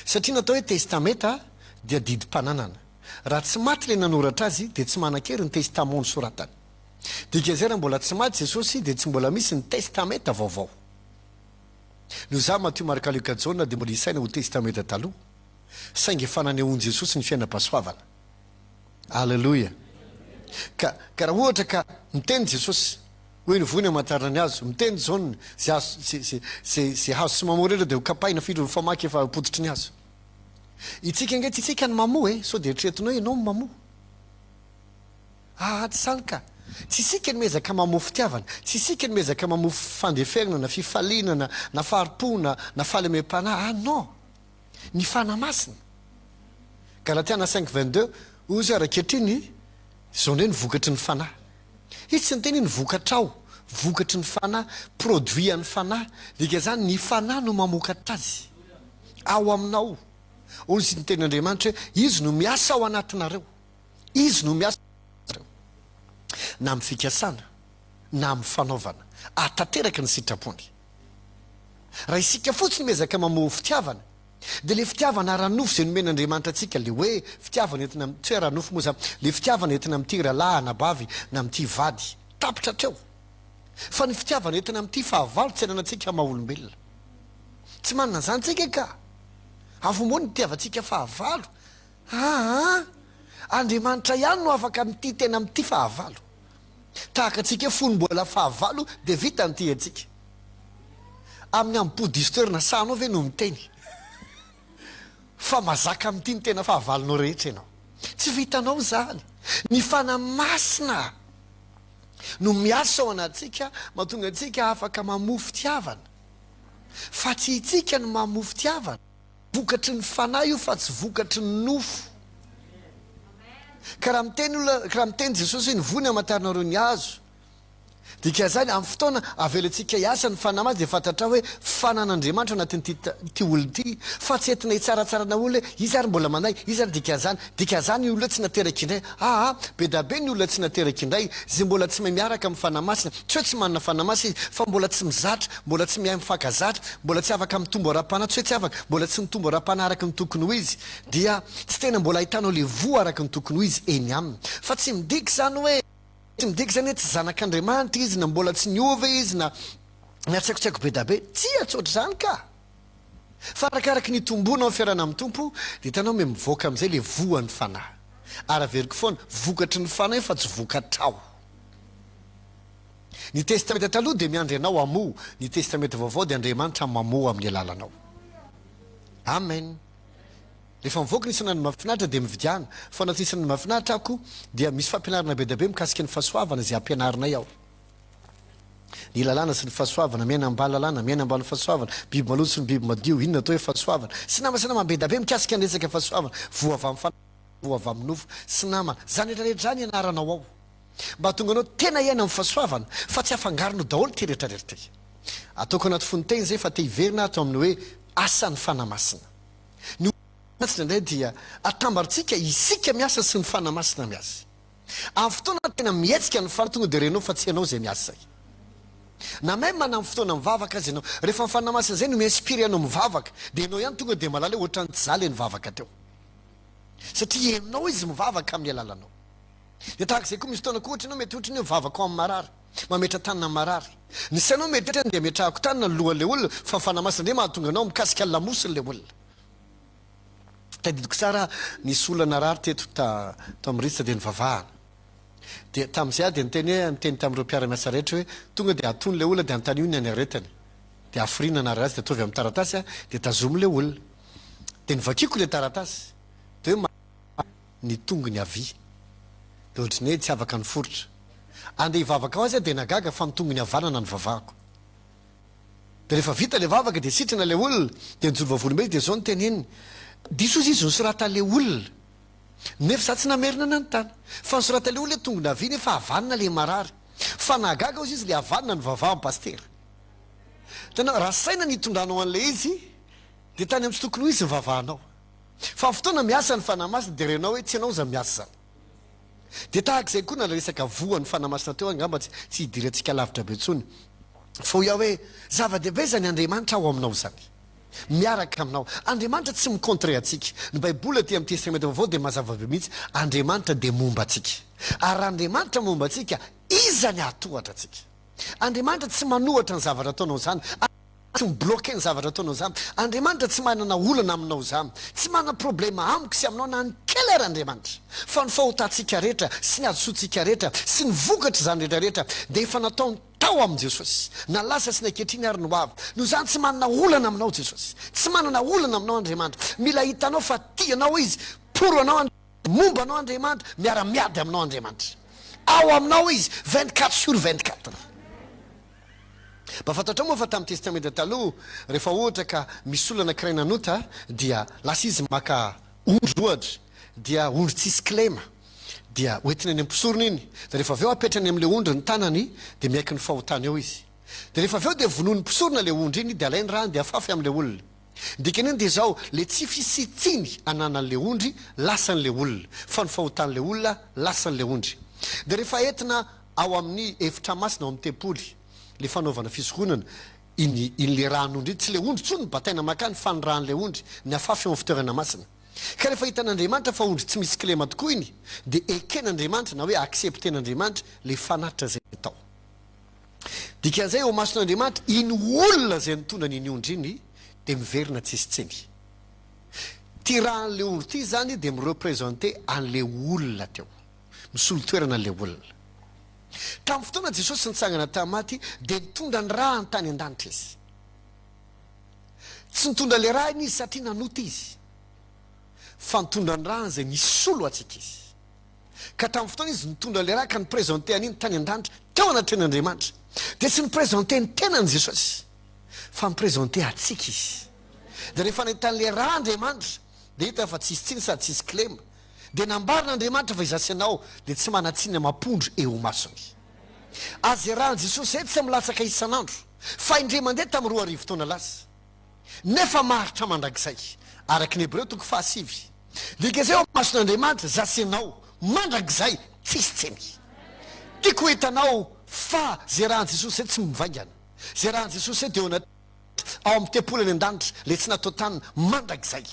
S4: satria natao hoe testamenta dia didim-pananana raha tsy maty le nanoratra azy dia tsy manan-kery ny testamon soratany dika izay raha mbola tsy maty Jesosy dia tsy mbola misy ny testamenta vaovao no za matio maraka lioka jaona dia mbola isaina ho testamenta taloha saingy fananehoan jesosy ny fiainam-pahasoavana alleloia ka raha ohatra ka miteny jesosy hoe nyvony amantarany azo miteny jaona zay hazo sy mamoa rehetra dia ho kapaina fidro ny famaky efa poditry ny azo itsika nge tsy itsika ny mamoa sao dia tretrinao ianao ny mamoa tsy sany ka tsy isika ny mezaka mamoa fitiavana tsy isika ny mezaka mamoa fandeferina na fifalinana na faharipona na fahalemem-panahy non ny fanamasina galatiana 5:22 ozy arakehitriny zao ndray ny vokatry ny fanahy izy tsy ny teny ny vokatrao vokatry ny fanahy produit ny fanahy dika zany ny fanahy no mamokatra azy ao aminao ony sy ny tenyandriamanitra hoe izy no miasa ao anatinareo izy no miasa na amin'ny fikasana na amin'ny fanaovana atateraka ny sitrapony raha isika fotsiny mezaka mamoa fitiavana dia le fitiavana ranofo zay nomen'andriamanitra atsika le hoe fitiavana entina tsy hoe ranofo moa zany le fitiavana entina amin'ity rahalahy na bavy na amin'ity vady tapitra treo fa ny fitiavana entina amin'ity fahavalo tsy ananatsika maha olombelona tsy manana zany tsika ka avomoa ny tiavantsika fahavalo andriamanitra ihany no afaka amin'ity tena amin'ity fahavalo tahaka atsika fonombola fahavalo dia vita nyty atsika amin'ny ambodisteur na sanao ve no miteny fa mazaka amin'ity ny tena fahavalonao rehetra ianao tsy vitanao zany ny fanamasina no miasa ao anatsika mahatonga atsika afaka mamoa fitiavana fa tsy itsika no mamoa fitiavana vokatry ny fanahy io fa tsy vokatry ny nofo ka raha miteny jesosy hoe nyvony amantarinareo ny azo dika zany amin'ny fotoana avelantsika hiasa ny fanahy mazy dia fantatra hoe fanan'andriamanitra anatin'ty olona ity fa tsy entina hitsaratsarana olona izy ary mbola manay izy ary dika zany ny olona tsy nateraka indray be da be ny olona tsy nateraka indray zay mbola tsy mahay miaraka amin'ny fanamasina tsy hoe tsy manana fanamasina izy fa mbola tsy mizatra mbola tsy mihay mifankazatra mbola tsy afaka mitombo ara-panahy tsy hoe tsy afaka mbola tsy mitombo ara-panahy araka ny tokony ho izy dia tsy tena mbola ahitanao le voa araka ny tokony ho izy eny aminy fa tsy midiky zany hoe tsy midiky zany hoe tsy zanak'andriamanitra izy na mbola tsy niova izy na tsaikotsaiko be da be tsy atsotra zany ka fa arakaraky ny tombona ao fiarana amin'ny tompo dia hitanao me mivoaka amin'izay le voany fanahy araveriko foana vokatry ny fanahy fa tsy vokatrao ny testamenta taloha dia miandry anao amoa ny testamenta vaovao dia andriamanitra mamoa amin'ny alalanao amen rehefa mivoaka ny isanany mahafinaritra dia mividiana fa anaty isan'ny mahafinaritra ako dia misy fampianarana be da be mikasika ny fahasoavana zay ampianarinay ao ny lalàna sy ny fahasoavana miaina ambany lalàna miaina ambany fahasoavana biby maloto sy ny biby madio inona atao hoe fahasoavana sy namana sy namana be da be mikasika ny resaka fahasoavana voa avy amin'ny fanahy voa avy amin'ny nofo sy namana zany rehetrarehetra zany ianaranao ao mba tonga anao tena iaina amin'ny fahasoavana fa tsy hafangaronao daholo ty rehetrarehetra ty ataoko anaty fonoteny zay fa te hiverina atao amin'ny hoe asan'ny fanamasina masina indray dia atambaritsika isika miasa sy ny fanamasina miasa amin'ny fotoana tena mietsika ny fana tonga dia renao fa tsy ianao zay miasa zay na même mana amin'ny fotoana mivavaka azy ianao rehefa ny fanamasina zay no miinspire anao mivavaka dia ianao ihany tonga dia malala hoe ohatrany tsy zaly nivavaka teo satria ianao izy mivavaka amin'ny alalanao dia tahaka izay koa misy fotoana koa ohatra ianao mety ohatra ny mivavaka ao amin'ny marary mametra tanina marary ny sainao mety dia metrahako tanina ny lohan'le olona fa ny fanamasina ndray mahatonga anao mikasika ny lamosin'le olona tadidiko tsara nisy olana rary teto to amin'ny ritsy dia nivavahana dia tamin'izay aho dia niteny hoe niteny tamin'ireo mpiara-miasa rehetra hoe tonga dia aton'le olona dia antany io ny any aretany dia afirina na razy dia atovy amin'ny taratasy a dia tazomin'le olona dia nivakiko le taratasy dia hoe ny tongony avy dia ohatrany hoe tsy afaka ny forotra andeha hivavaka ao azy a dia nagaga fa ny tongony havanana ny vavahako dia rehefa vita le vavaka dia sitrana le olona dia nijolo vavolombely dia zao ny teneniny diso izy izy nosorata-le olona nefa za tsy namerina na ny tany fa nosorata-le olona hoe tongona avy nefa havanina le marary fa nagaga ozy izy le havanina ny vavahan'ny pastera tanao raha saina nitondranao an'le izy dia tany amin'ny tsy tokony ho izy ny vavahanao fa fotoana miasa ny fanamasina dia renao hoe tsy ianao za miasa zany dia tahaka izay koa na resaka voan'ny fanamasina teo angamba tsy hidirantsika lavitra be ntsony fa ho iaho hoe zava-dehibe zany andriamanitra ao aminao zany miaraka aminao andriamanitra tsy micontre atsika ny baiboly aty amin'ny testamenta vaovao dia mazava be mihitsy andriamanitra dia momba atsika ary andriamanitra momba atsika iza ny ahatohatra atsika andriamanitra tsy manohatra ny zavatra ataonao zany tsy mibloqué ny zavatra ataonao zany Andriamanitra tsy manana olana aminao zany tsy manana problema amiko sy aminao na ny kelera Andriamanitra fa ny fahotantsika rehetra sy ny azosoantsika rehetra sy ny vokatra zany rehetrarehetra dia efa nataony tao amin'i Jesosy na lasa sy nakehitriny ary no avy no zany tsy manana olana aminao Jesosy tsy manana olana aminao Andriamanitra mila hitanao fa tianao izy poro anao momba anao Andriamanitra miara-miady aminao Andriamanitra ao aminao izy 24/24 mba fantatrao moa fa tamin'ny testamenta taloha rehefa ohatra ka misy olana anankiray nanota dia lasa izy maka ondry ohatra dia ondry tsisy klema dia hoentina any ampisorona iny dia rehefa avy eo apetrany amin'ilay ondry ny tanany dia miaiky ny fahotana eo izy dia rehefa avy eo dia vonoany mpisorona ilay ondry iny dia alainy rano dia afafy amin'ilay olona dikan'iny dia zao le tsy fisitsiny ananan'ilay ondry lasan'ilay olona fa ny fahotan'ilay olona lasan'ilay ondry dia rehefa entina ao amin'ny efitra masina ao amin'ny tempoly le fanaovana fisokonana in'le ranondry tsy le ondry tsony bataina makany fa ny ran'le ondry ny afafy eo amin'ny fitoerana masina ka rehefa hitan'Andriamanitra fa ondry tsy misy klema tokoa iny dia eken'Andriamanitra na hoe accepten'Andriamanitra le fanatitra zay atao dikan'izay eo mason'Andriamanitra iny olona zay nitondra n'iny ondry iny dia miverina tsisitsiny ty ran'le ondry ty zany dia mireprésente an'le olona teo misolo toerana an'le olona tamin'ny fotoana Jesosy nitsangana tamaty dia nitondra ny raha ny tany an-danitra izy tsy nitondra le raha iny izy satria nanota izy fa nitondra ny raha zay nisolo atsika izy ka tamin'ny fotoana izy nitondra le raha ka niprésente an'iny tany an-danitra teo anatren'Andriamanitra dia tsy niprésente ny tenany Jesosy fa miprésente atsika izy dia rehefa nahitan'le raha Andriamanitra dia hita fa tsisy tsiny sady tsisy klema dia nambarin'Andriamanitra fa izasy anao dia tsy manatsiny amampondro eo masony azy rahan Jesosy eto tsy milatsaka isan'andro fa indray mandeha tamin'ny 2 arivo taona lasa nefa maharitra mandrakizay araky ny Hebreo 7 dika zay mason'Andriamanitra zasy anao mandrakizay tsisy tsiny tiako hitanao fa zay rahan Jesosy eto tsy mivaingana zay rahan Jesosy eto eo ao amin'ny tempolany an-danitra le tsy natao tanina mandrakizay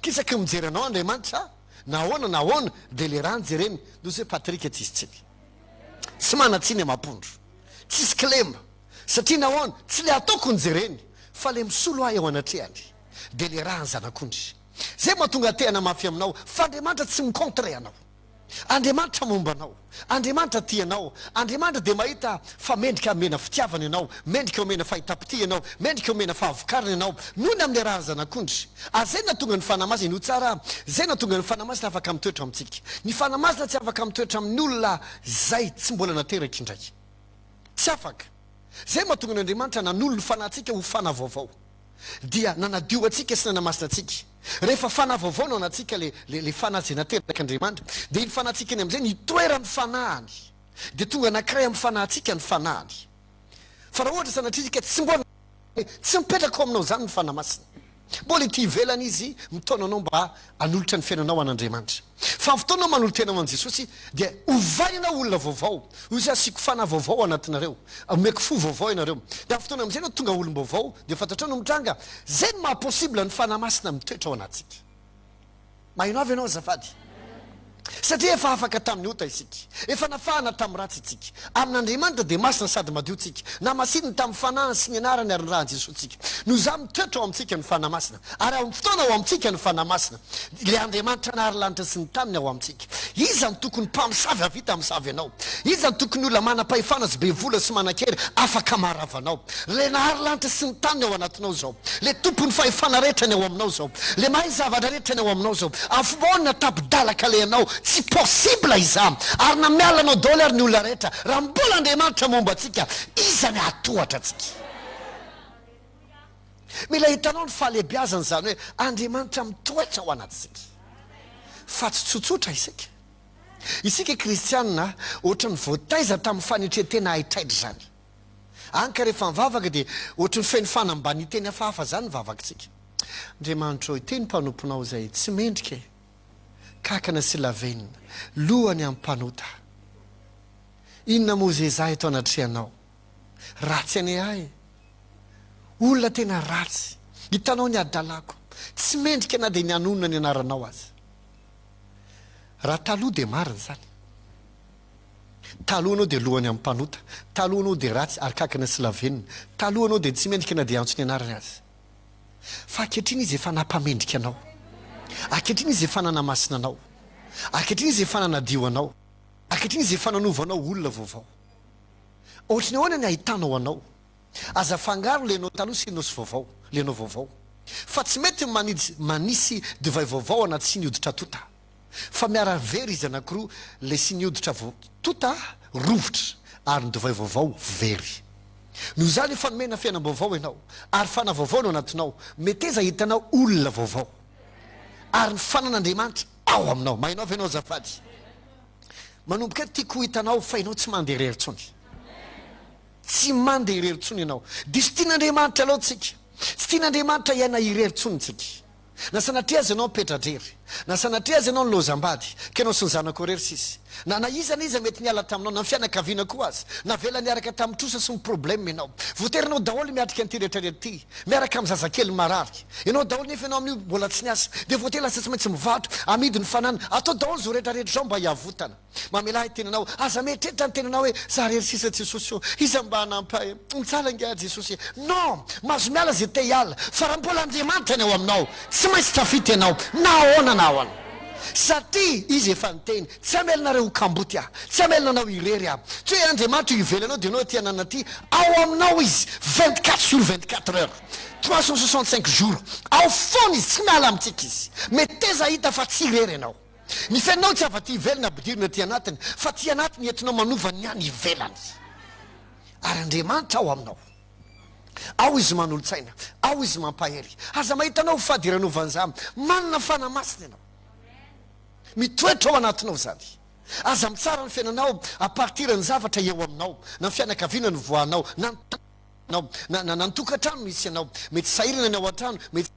S4: kisaky mijery anao Andriamanitra nahoana dia le rano jereny no zay patrika tsisy tsiny tsy manatsiny amampondro tsisy klema satria nahoana tsy le ataoko ny jereny fa le misolo ahy eo anatrehany dia le raha ny zanak'ondry zay mahatonga tehana mafy aminao fa Andriamanitra tsy micontre anao Andriamanitra momba anao Andriamanitra tianao Andriamanitra dia mahita fa mendrika mena fitiavana ianao mendrika omena fahitapity ianao mendrika omena fahavokarana ianao nohony amin'le raha zanak'ondry zay natonga ny fanamasina ino tsara zay natonga ny fanamasina afaka mitoetra amintsika ny fanamasina tsy afaka mitoetra amin'ny olona zay tsy mbola nateraka indray tsy afaka zay mahatonga n'Andriamanitra nanolo ny fanahintsika ho fana vaovao dia nanadio atsika sy nanamasina atsika rehefa fanahy vaovao no anatsika le fanahy zay nateraka Andriamanitra dia iny fanahintsika iny amin'izay nitoerany fanahany dia tonga anankiray amin'ny fanahintsika ny fanahany fa raha ohatra sanatritsika tsy mbola tsy mipetraka aminao zany ny fanahy masina mbola ity ivelany izy mitaona anao mba hanolotra ny fiainanao an'Andriamanitra fa ny fotoanao manolotra anao an' Jesosy dia ovaina olona vaovao hoy zay asiko fanahy vaovao anatinareo omeko fo vaovao ianareo dia fotoana amin'izay no tonga olom-baovao dia fantatrao no mitranga zay no mahaposible ny fanahy masina mitoetra ao anatsika mahino avy ianao azafady satria efa afaka tamin'ny ota isika efa nafahana tamin'ny ratsy itsika amin'Andriamanitra dia masina sady madio tsika na masininy tamin'ny fanahany sy ny anarany ary ny rahan Jesosy tsika no za mitoetra ao amintsika ny fanahy masina ary ao fotoana ao amintsika ny fanahy masina le Andriamanitra nahary lanitra sy ny taniny ao amintsika iza ny tokony mpamosavy avita misavy anao iza ny tokony olona manam-pahefana sy be vola sy manan-kery afaka maharavanao le nahary lanitra sy ny taniny ao anatinao zao le tompony fahefana rehetra ny ao aminao zao le mahay zavatra rehetra ny ao aminao zao afobaona tapidalaka le anao tsy possible izany ary na mialanao daoly ary ny olona rehetra raha mbola Andriamanitra momba atsika iza ny atohatra atsika mila hitanao ny fahalebiazany zany hoe Andriamanitra mitoetra ao anatsika fa tsy tsotsotra isika kristianina ohatra ny voataiza tamin'ny fanetretena ahitraidry zany anka rehefa mivavaka dia ohatra ny feno fanambany teny hafahafa zany vavakatsika Andriamanitra oi teny mpanomponao zay tsy mendrika kakana sy lavenina lohany amin'ny mpanota inona moa zay zay eto anatrehanao ratsy ane ahy olona tena ratsy hitanao ny adalako tsy mendrika na dia ny anonona ny anaranao azy raha taloha dia marina zany talohanao dia lohany amin'ny mpanota, talohanao dia ratsy arkakana slavenina, talohanao dia tsy mendrika na dia antso ny anarany azy. Fa ankehitriny izy efa nampamendrika anao, ankehitriny izy efa nanamasina anao, ankehitriny izy efa nanadio anao, ankehitriny izy efa nanovanao olona vaovao. Ohatrany ahoana ny ahitanao anao, aza fangaro lenao taloha sy enao sy vaovao, lenao vaovao. Fa tsy mety manisy divay vaovao anaty sy ny hoditra tota. Fa miara very izy anankiroa, le sy ny hoditra tota rovotra ary ny divay vaovao very. Noho izany efa nomena fiainam-baovao ianao, ary fanavaovao no anatinao, meteza hitanao olona vaovao. Ary ny fanan'Andriamanitra ao aminao. Mainao ve ianao azafady? Manomboka tiako hitanao fa ianao tsy mandeha irery intsony. Tsy mandeha irery intsony ianao. Dia tsy tian'Andriamanitra aloha tsika. Tsy tian'Andriamanitra iaina irery intsony tsika. Na sanatria azy ianao mipetra-drery, na sanatria azy ianao nilozam-bady, ka ianao sy ny zanako rery sisy. Na izana izy mety niala taminao, na fianakaviana koa azy, na vela niaraka tamin'ny trosa sy ny problème ianao. Voaterinao daholo miatrika an'ity rehetrarehetra ity, miaraka amin'ny zazakely marary. Ianao daholo nefa ianao amin'io mbola tsy niasa, dia voatera lasa tsy maintsy mivarotra, amidy ny fanana, atao daholo zo rehetrarehetra zao mba hiavotana. Mamelahy tenanao, aza mieritreritra ny tenanao hoe za rery sisa Jesosy, iza mba hanampay, mitsara ngia Jesosy. Non, mahazo miala zay te hiala, fa raha mbola Andriamanitra ny ao aminao, tsy maintsy tafity ianao, na ahoana na ahoana. Satria izy efa niteny, tsy amelanareo ho kamboty aho, tsy amelananao irery aho. Tsy hoe Andriamanitra ivelanao dia ianao ty anana ty, ao aminao izy 24 sur 24 heures, 365 jours. Ao foana izy, tsy miala amintsika izy. Meteza hita fa tsy irery ianao. Ny fiainao tsy afa-ty ivelana abidirina ty anatiny, fa ty anatiny entinao manova ny any ivelany. Ary Andriamanitra ao aminao. Ao izy manolo-tsaina, ao izy mampahery. Aza mahitanao fady ranovan'izany, manana fanamasina ianao. Mitoetra ao anatinao zany. Aza mitsara ny fiainanao a partir ny zavatra eo aminao, na fianakaviana ny voanao, na nitokantrano misy ianao, mety sahirana ny ao an-trano, mety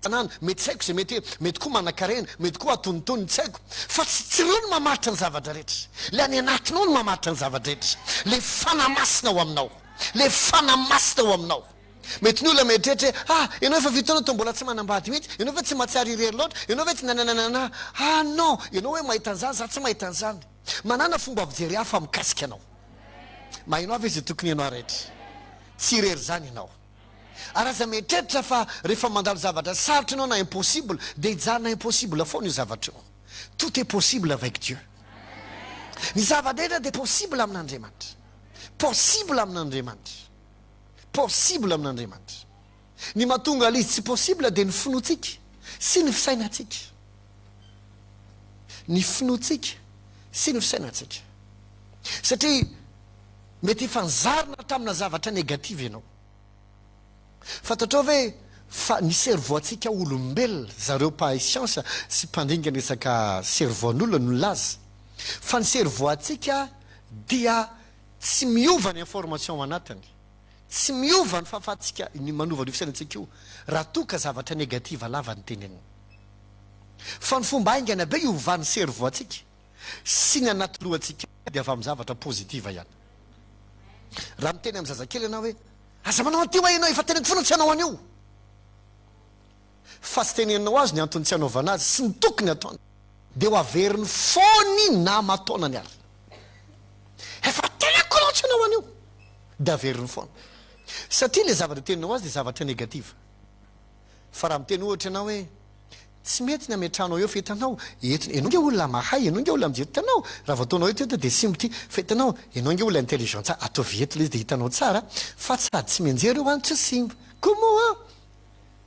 S4: tanàna, mety tsy haiko zay mety koa manan-karena, mety koa atonotony tsy haiko. Fa tsy reo no mamaritra ny zavatra rehetra, le any anatinao no mamaritra ny zavatra rehetra. Le fanamasina ao aminao, le fanamasina ao aminao. Mety ny olona mieritreritra ianao efa vitanao to mbola tsy manambady mihitsy, ianao ve tsy mahatsiary irery loatra, ianao ve tsy nananana. Non, ianao hoe mahita an'izany, za tsy mahita an'izany. Manana fomba avijery hafa mikasika anao. Mainao ve zay tokony ianao rehetra, tsy irery zany ianao. Ary aza mieritreritra fa rehefa mandalo zavatra sarotra ianao na impossible, dia hijarina impossible foana io zavatra io. Tout est possible avec Dieu. Ny zava-drehetra dia possible amin'Andriamanitra, possible amin'Andriamanitra, possible amin'Andriamanitra. Ny mahatonga l'izy tsy possible dia ny finoantsika sy ny fisainantsika. Ny finoantsika sy ny fisainantsika. Satria mety efa nizarina tamina zavatra negativa ianao. Fantatrao ve fa ny cerveau antsika olombelona, zareo mpahay siansa sy mpandingana resaka cerveau an'olona no laza, fa ny cerveau antsika dia tsy miova ny information anatiny, tsy miova ny fahafahantsika ny manova ny fisainantsika io raha toka zavatra negativa lava ny teneniny. Fa ny fomba aingana be iovan'ny cerveau antsika sy ny anaty lohantsika dia avy amin'ny zavatra pozitiva ihany. Raha miteny amin'ny zazakely ianao hoe aza manao an'ity hoe ianao efa teneniko foana tsy hanao an'io, fa tsy teneninao azy ny antony tsy hanaovana azy sy ny tokony ataony, dia ho averiny foany nama ataonany ary. Efa teneniko anao tsy hanao an'io, dia averiny foana. Satria le zavatra teninao azy dia zavatra negativa. Fa raha miteny ohatra ianao hoe tsy mety ny ametranao eo fa hitanao ianao nge olona mahay, ianao nge olona mijery, hitanao raha vaataonao eto dia sy mity, fa hitanao ianao nge olona intelligent tsara, ataovy eto le izy dia hitanao tsara, fa sady tsy mianjery eo any tsy simba comment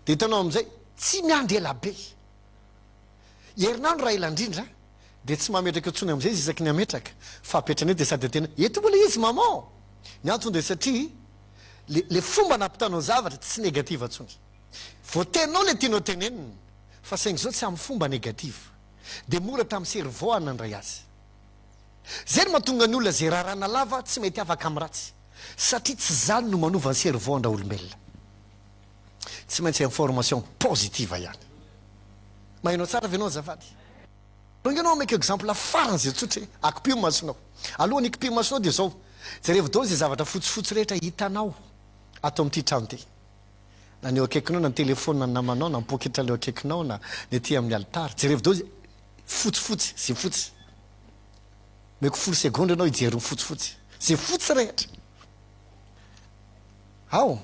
S4: dia hitanao amin'izay tsy miandry ela be. Herinandro raha ela indrindra dia tsy mametraka ntsony amin'izay izy isaky ny ametraka, fa apetrana eto dia sady tena eto mbola izy maman. Ny antony dia satria le fomba nampitanao zavatra tsy negativa ntsony. Voatenao le tianao teneniny, fa saingy zao tsy amin'ny fomba negativa, dia mora tamin'ny cerveau hanandray azy. Zay no mahatonga ny olona zay rarana lava tsy mety afaka amin'ny ratsy, satria tsy zany no manova ny cerveau andra olombelona. Tsy maintsy information positiva ihany. Mahainao tsara venao azafady? Ianao make exemple farany zay tsotra akipio masonao. Alohan'ny ikipio masonao dia zao, jereva daholo zay zavatra fotsifotsy rehetra hitanao atao amin'ity trano ty. Na ny eo akaikinao na ny telefôna na namanao na poketra leo akaikinao na ny aty amin'ny alitara, jereva daholo fotsifotsy, zay fotsy. meko folo segondy anao ijery fotsifotsy zay fotsy rehetra ao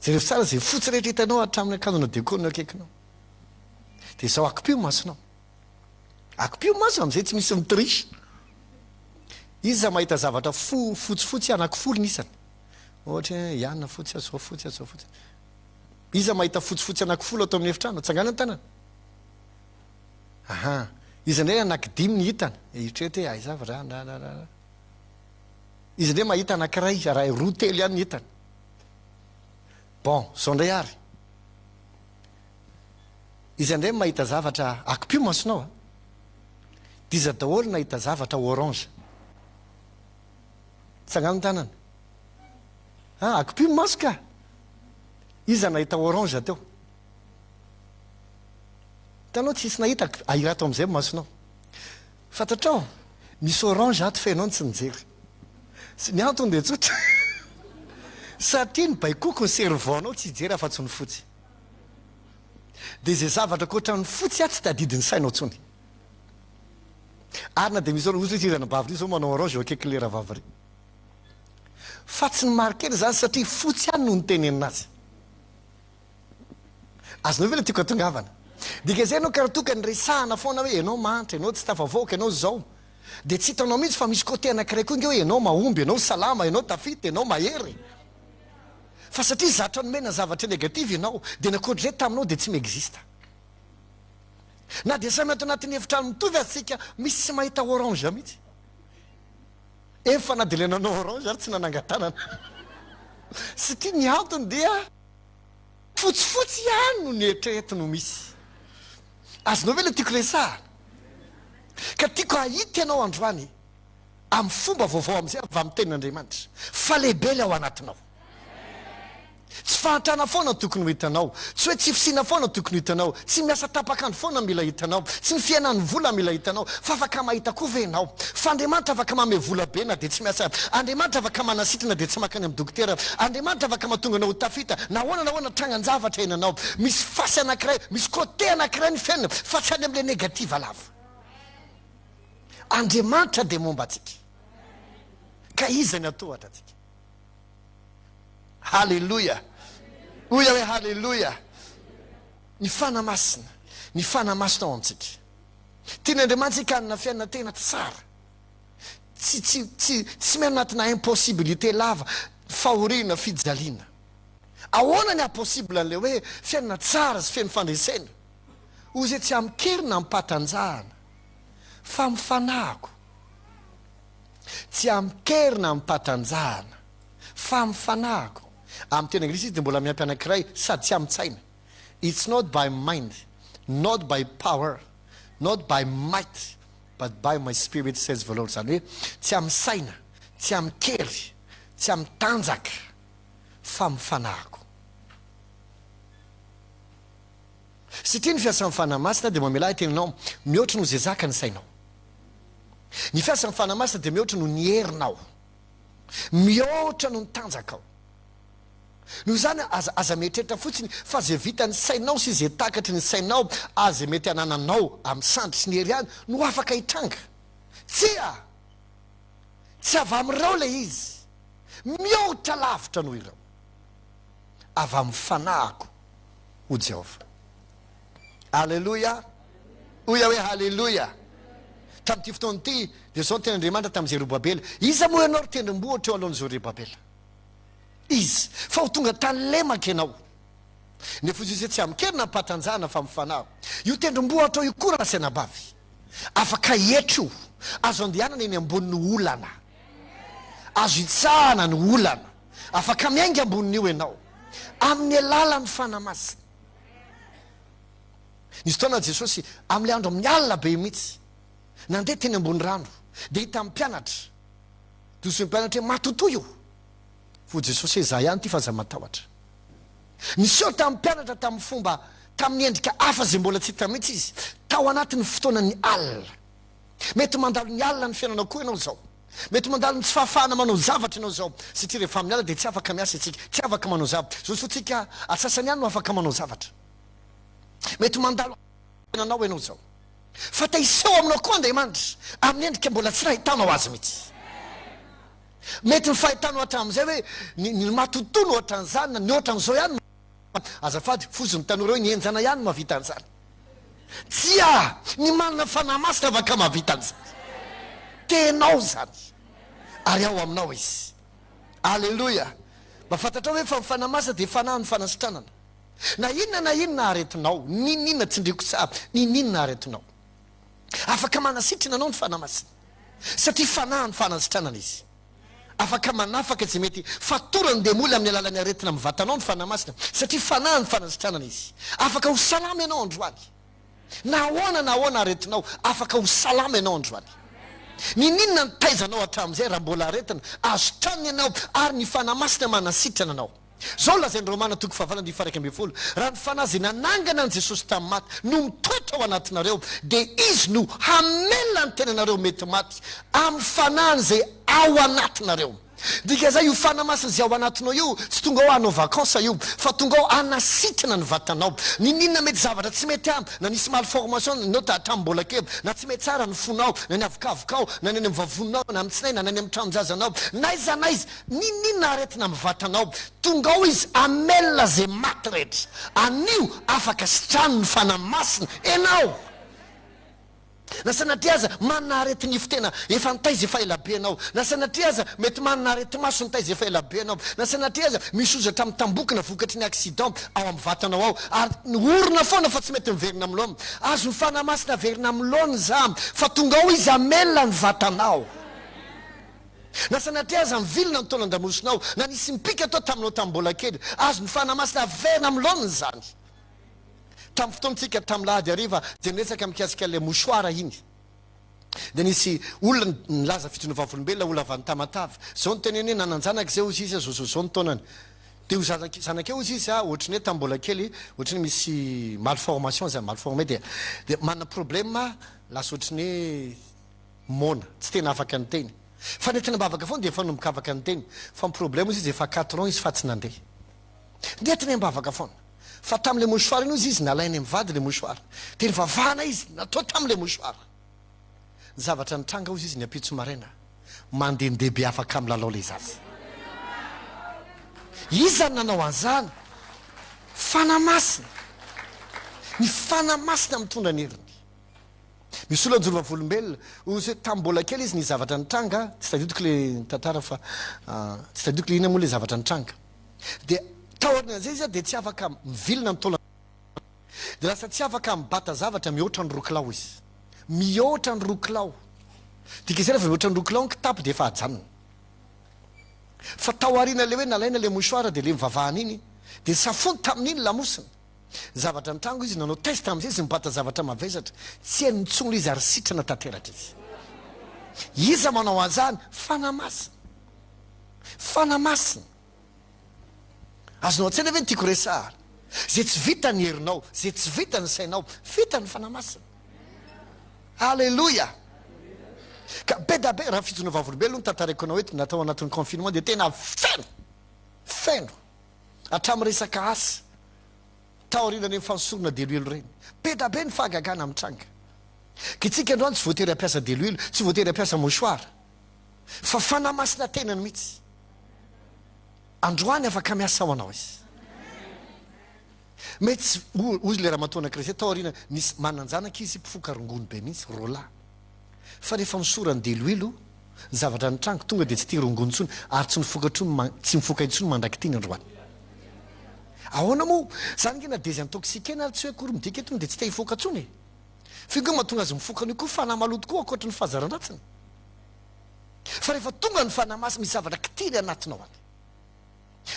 S4: jereo tsara zay fotsy rehetra hitanao hatramin'ny akanjona dekonina akaikinao de zao akopio masonao akopio maso am'izay tsy misy mitrisy izy za mahita zavatra fotsifotsy anankifolo nisany ohatra hoe ianina fotsy azao fotsy azao fotsy iza mahita fotsifotsy anankifolo atao amin'ny efitrano tsangana ny tanana aha izy ndray anankidimy ny hitany eritrety hoe aizavara izy ndray mahita anankiray raha roa telo ihany ny hitany bon zao ndray ary izy ndray mahita zavatra akopio masonao diza daholo nahita zavatra orange tsangana ny tanana akopio maso ka iza nahita orange teo tanao tsisy nahita ahirato am'izay masonao fantatrao misy orange ato fa ianao ny tsy nijery ny antony de tsotra satria ny baikoko ny cerveau-nao tsy hijery afa-tsy ny fotsy de zay zavatra koatra ny fotsy tsy tadidiny sainao tsony ary na de misy ozy bavy zao manao orange eo akaiky lera vavy fa tsy ny marikely zany satria fotsy any no ny tenenin'azy azonao ve le tiako atongavana dika zay anao karatoka ny resahana foana hoe ianao mantra ianao tsy tafavoaka ianao zao de tsy hitanao mihitsy fa misy côté anankiray koa inge hoe ianao mahomby ianao salama ianao tafita ianao mahery fa satria zatra nomena zavatra negativa ianao de nakoatrizay taminao de tsy miexista na de samy ato anatin'ny efitrano mitovy atsika misy tsy mahita orange mihitsy efa na de le nanao orange ary tsy nanangatanana satria ny antony dia fotsifotsy ihany no ny eritreretino misy azonao ve le tiako resahana ka tiako ahita ianao androany amin'ny fomba vaovao am'izay avy amin'ny tenin'Andriamanitra fa lehibe le ao anatinao tsy fahantrana foana tokony ho hitanao tsy hoe tsy fisina foana tokony ho hitanao tsy miasa tapakandro foana mila hitanao tsy ny fiainan'ny vola mila hitanao fa afaka mahita koa ve ianao fa Andriamanitra afaka mame vola be na de tsy miasa Andriamanitra afaka manasitrana de tsy makany amin'ny dokotera Andriamanitra afaka mahatonga anao tafita nahoana trangan-javatra enanao misy fasy anankiray misy côté anankiray ny fiainana fa tsy any am'le negativa lava Andriamanitra de momba atsika ka iza ny atohatra atsika halleluja oya hoe halleluja ny fanamasina ao amitsika tiany Andriamanitra ikanina fiainana tena tsara tsy mena anatina impossibilité lava fahoriana fijaliana ahoana ny impossible an'le hoe fiainana tsara sy fiain'ny fandresena ozy tsy amikerina mipatanjahana fa mifanahako tsy amikerina mipatanjahana fa mifanahako amin'ny tena anglisy izy de mbola miampy anankiray sady tsy amitsaina it's not by mind not by power not by might but by my spirit says the Lord zany hoe tsy amisaina tsy amikery tsy amitanjaka fa mifanahako satria ny fiasa mifanamasina de mamela teninao mihoatra no zay zaka ny sainao ny fiasa mifanamasina de mihoatra no ny herinao mihoatra no ny tanjakao noho zany aza mietreritra fotsiny fa zay vitany sainao sy zay takatry ny sainao aza mety anananao amin'ny sandry sy ny hery any no afaka hitranga tsy avy amin'irao le izy mihoatra lavitra noho ireo avy amin'ny fanahiko ho Jehova alleluja oya hoe halleluja tamin'ity fotoana ity de zao tena Andriamanitra tamin'izay Zerubabela iza moa ianao ry tendrombohatra eo alohan'ny Zerubabela izy fa ho tonga tany lemaka ianao nefa izy tsy amikerina mpatanjahana fa mifanahy io tendrombohatra io koa raha sainabavy afaka etro azo andehanana eny ambonin'ny olana azo itsahana ny olana afaka miainga ambonin'io ianao amin'ny alalan'ny fanamasina nisy fotoana Jesosy amin'le andro amin'ny alina be mihitsy nandeha teny ambony rano de hita amin'ny mpianatra doso ny mpianatra hoe matotoy io fo Jesosy hoe za ihany ty fa za matahotra nisy eo tamin'ny mpianatra tamin'ny fomba tamin'ny endrika hafa zay mbola tsy hita mihitsy izy tao anatin'ny fotoana ny alina mety mandalo ny alina ny fiainanao koa ianao zao mety mandalo ny tsy fahafahana manao zavatra ianao zao satria rehefa amin'ny alina de tsy afaka miasa itsika tsy afaka manao zavatra zao fotsika atsasany ihany no afaka manao zavatra mety mandalo fiainanao ianao zao fa taiseho aminao koa Andriamanitra amin'ny endrika mbola tsy nahitanao azy mihitsy. Mety ny fahitanao hatramin'izay hoe ny matotono ohatran'izany na ny ohatran'izao ihany azafady foziny tanora hoe ny enjana ihany mahavita an'izany. Tsia ny manana fanahy masina afaka mahavita an'izany. Tenao zany ary ao aminao izy. Alleluia. Mba fantatrao hoe fa ny fanahy masina dia fanahy ny fanasitranana. Na inona aretinao, ninona tsindriko tsara, ninona aretinao. Afaka manasitrana anao ny fanahy masina satria fanahy ny fanasitranana izy. Afaka manafaka izay mety fatorany demoly amin'ny alalan'ny aretina amin'ny vatanao ny fanahy masina satria fanahy ny fanasitranana izy. Afaka ho salama ianao androany. Na ahoana aretinao, afaka ho salama ianao androany. Ninona ny taizanao hatramin'izay raha mbola aretina, azo tranony ianao ary ny fanahy masina manasitrana anao. Zao lazain'ny Romana 8:12 raha ny fanahy izay nanangana an' Jesosy tamin'ny maty no mitoetra ao anatinareo dia izy no hamelona ny tenanareo mety maty amin'ny fanahiny izay ao anatinareo. Dika zay io fanahy masina izay ao anatinao io tsy tonga ao hanao vakansa io fa tonga ao hanasitrana ny vatanao. Ninona mety zavatra tsy mety aminy na nisy malformation nao hatramin'ny mbola kely na tsy mety tsara ny fonao na ny avokavokao na ny amin'ny vavonao na amin'ny tsinaina na ny amin'ny tranonjazanao na iza ninona aretina amin'ny vatanao tonga ao izy amelona zay maty rehetra. Anio afaka sitrano ny fanahy masina ianao. Na sanatria aza manana arety nify tena efa nitaiza efa elabe anao. Na sanatria aza mety manana arety maso nitaiza efa elabe anao. Na sanatria aza misy ozatra amin'ny tambokina vokatry ny accident ao amin'ny vatanao ao ary orona foana fa tsy mety miverina amin'ny loana. Azo ny fanahy masina verina amin'ny loana za fa tonga ao izy amelona ny vatanao. Na sanatria aza mivilona ny taona an-damosinao na nisy mipika atao taminao tamin'ny mbola kely azo ny fanahy masina verina amin'ny loana zany. Tamin'ny fotoantsika tamin'ny lahady hariva dia niresaka mikasika ilay mosoara iny dia nisy olona nilaza fitondram-pavolombelona olona avy any Tamatavy. Zao ny teneny hoe nananjanaka izay ozy izy zao ny taonany dia ho zanakeo izy izy ohatrany hoe tamin'ny mbola kely ohatrany misy malformation zany malformé dia manana problème lasa ohatrany hoe mona tsy tena afaka ny teny fa ny tena mbavaka foana dia efa nomboka afaka ny teny fa ny problème izy efa 4 ans izy fa tsy nandeha dia tena mbavaka foana. Fa tamin'le mouchoir iny izy nalainy amin'ny vady le mouchoir dia nivavahana izy natao tamin'le mouchoir. Ny zavatra nitranga izy ny apitso maraina mandendehibe afaka amin'ny lalao le zazy. Iza nanao an'izany? Fanahy masina. Ny fanahy masina mitondra ny heriny. Misy olona njoro vavolombelona ozy hoe tamin'ny mbola kely izy ny zavatra nitranga tsy tadidiko le tantara fa tsy tadidiko le ina moa le zavatra nitranga dia taorina zay izy dia tsy afaka mivilona amin'ny taolana dia lasa tsy afaka mibata zavatra mihoatra ny roklao izy mihoatra ny roklao dika izay rehefa mihoatra ny roklao ny kitapo dia efa ajanona fa taoriana le hoe nalaina le mouchoir dia le mivavahana iny dia safony tamin'iny lamosina zavatra nitrango izy nanao test amin'izay izy mibata zavatra mavesatra tsy hainy nitsonona izy ary sitrana tanteratra izy. Iza manao an'izany? Fanahy masina. Fanahy masina. Azonao an-tsaina ve ny tiako resahara zay tsy vita ny herinao zay tsy vita ny sainao vita ny fanahy masina. Alleluia. Ka be da be raha fitsona vavolombelona no tantaraiko anao hoe natao anatin'ny confinement dia tena feno hatramin'ny resaka asa taoriana ny fansorona deloilo reny be da be ny fahagagana amin'ny tranga ka itsika androany tsy voatery hampiasa deloilo tsy voatery hampiasa mouchoir fa fanahy masina tenany mihitsy androany afaka miasa ao anao izy mety ozy le raha matoana kristy taoriana nisy mananjanaka izy mpifoka rongony be mihitsy rola fa rehefa misorany deloilo ny zavatra nitrango tonga dia tsy tia rongony intsony ary tsy mifoka intsony mandraky tiany androany. Ahoana moa zany ngena deuxième toxique na tsy hoe kory midika eto dia tsy tia hifoka intsony figo mahatonga azy mifoka an'io koa fanahy maloto koa ankoatra ny fahazaran-dratsiny fa rehefa tonga ny fanahy masina misy zavatra kitily anatinao any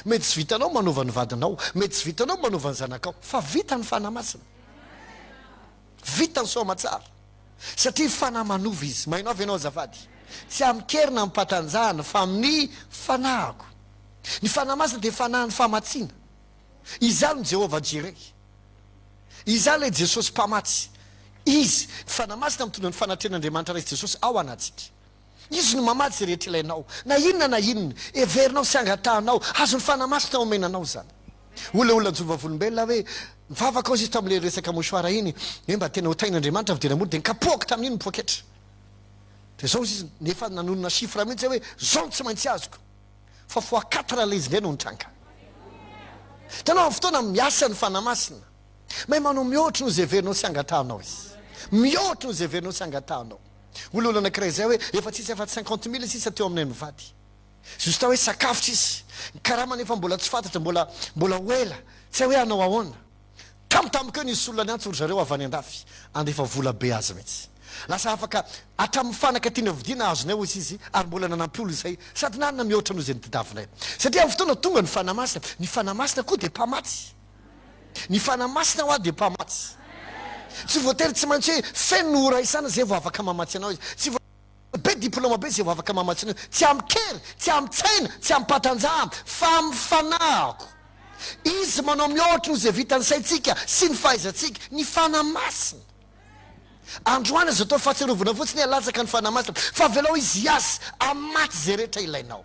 S4: mety tsy vitanao manova ny vadinao mety tsy vitanao manova ny zanakao fa vita ny fanahy masina vita ny soamatsara satria fanahy manova izy mainao avy ianao azavady tsy amikerina mimpatanjahana fa amin'ny fanahiko. Ny fanahy masina dia fanahy ny fahamatsiana. Izany ny Jehovah Jireh, izany ilay Jesosy mpamatsy. Izy fanahy masina mitondra ny fanatren'Andriamanitra raisy Jesosy ao anatsika. Izy no mamatsy rehetra ilainao na inona everinao sy angatahanao azo ny fanahy masina omenanao zany. Olona njoro vavolombelona hoe mivavaka izy tam'le resaka mosoara iny mba tena ho tain'andriamanitra vidinamody de nikapoaka tamin'iny poketra de zao izy nefa nanonona chiffre mihitsy hoe zao tsy maintsy azoko fa fois 4 le izy ndray no nitranga tanao fotoana miasa ny fanamasina may manao mihoatra no zay verinao sy angatahnao izy mihoatra no zay verinao sy angatahnao olo anankiray zay hoe efa tsisy efa 50 000 sisa teo aminay mivady justa hoe sakafo tsisy karama nefa mbola tsy fantatra mbola oela tsy hoe anao ahoana tamtamikeo nisy olona ny antso ry zareo avy any andafy andefa vola be azy mihitsy lasa afaka atramin'ny fanakatiana vidina azonay hozy izy ary mbola nanampy olo izay sady nanina mihoatra no zay nytadavinay satria amin'ny fotoana tonga ny fanamasina koa de mpamatsy ny fanamasina ho a de mpamatsy tsy voatery tsy maintsy hoe feno ora isana zay vao afaka mamatsy anao izy tsy be diplôma be zay vao afaka mamatsy anao tsy amikery tsy amtsaina tsy ampatanjaha fa mifanahako izy manao mihoatra no zay vitany saitsika sy ny fahaizantsika ny fanamasina androany zay atao fahatsiarovana fotsiny alatsaka ny fanamasina fa velao izy asy amaty zay rehetra ilainao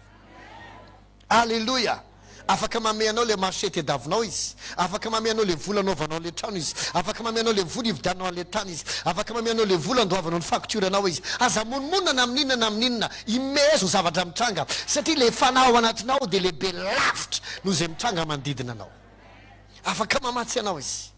S4: alleloia afaka mameanao le marché tadavinao izy afaka mameanao le vola anaovanao le trano izy afaka mameanao le vola ividanao le tany izy afaka mameanao le vola andoavanao ny facture anao izy aza monomonana amin'inona imezo zavatra mitranga satria le fanahy ao anatinao de lehibe lavitra no zay mitranga manodidina anao afaka mamatsy anao izy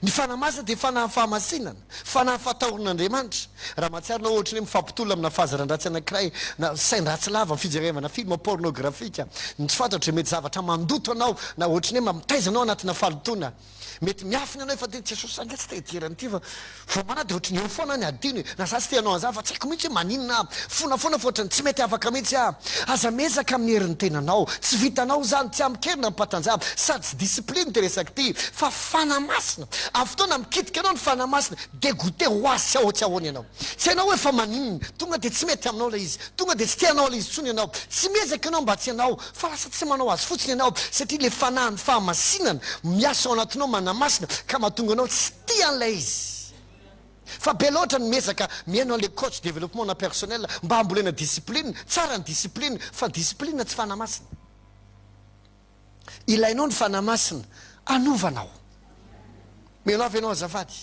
S4: ny fanamasina de fanahy fahamasinana fanahy fatahorin'andriamanitra raha matsiarina ohatra hoe mifampitolona amina fahazaran-dratsy anankiray na sain-dratsy lava fijerevana film pornografika ny tsy fantatra mety zavatra mandoto anao na ohatra ny hoe mamitaizanao anatina falotona mety miafina anao efa tsy asosanga tsy tehitirany ty fa vomana de ohatra ny eo foana ny adino na za tsy teanao an'za fa tsy haiko mihitsy hoe maninona fonafoana fa ohatrany tsy mety afaka mihitsy aza mezaka amin'ny herin'ny tenanao tsy vitanao zany tsy amikerina mipatanjava sady tsy discipline te resaky ty fa fanamasina amin'ny fotoana mikitika anao ny fanamasina de goûter ho azy tsy ahotsy ahoany ianao tsy hainao hoe fa maninona tonga de tsy mety aminao le izy tonga de tsy tianao le izy tsony ianao tsy mezaka ianao mba tsy ianao fa lasa tsy manao azy fotsiny ianao satria le fanahy ny fahamasinana miasa ao anatinao manamasina ka mahatonga anao tsy tia an'ilay izy fa be loatra ny mezaka miainao le coach développement na personnel mba ambolena discipline tsara ny discipline fa discipline tsy fanamasina ilainao ny fanamasina anovanao menao avy anao azafady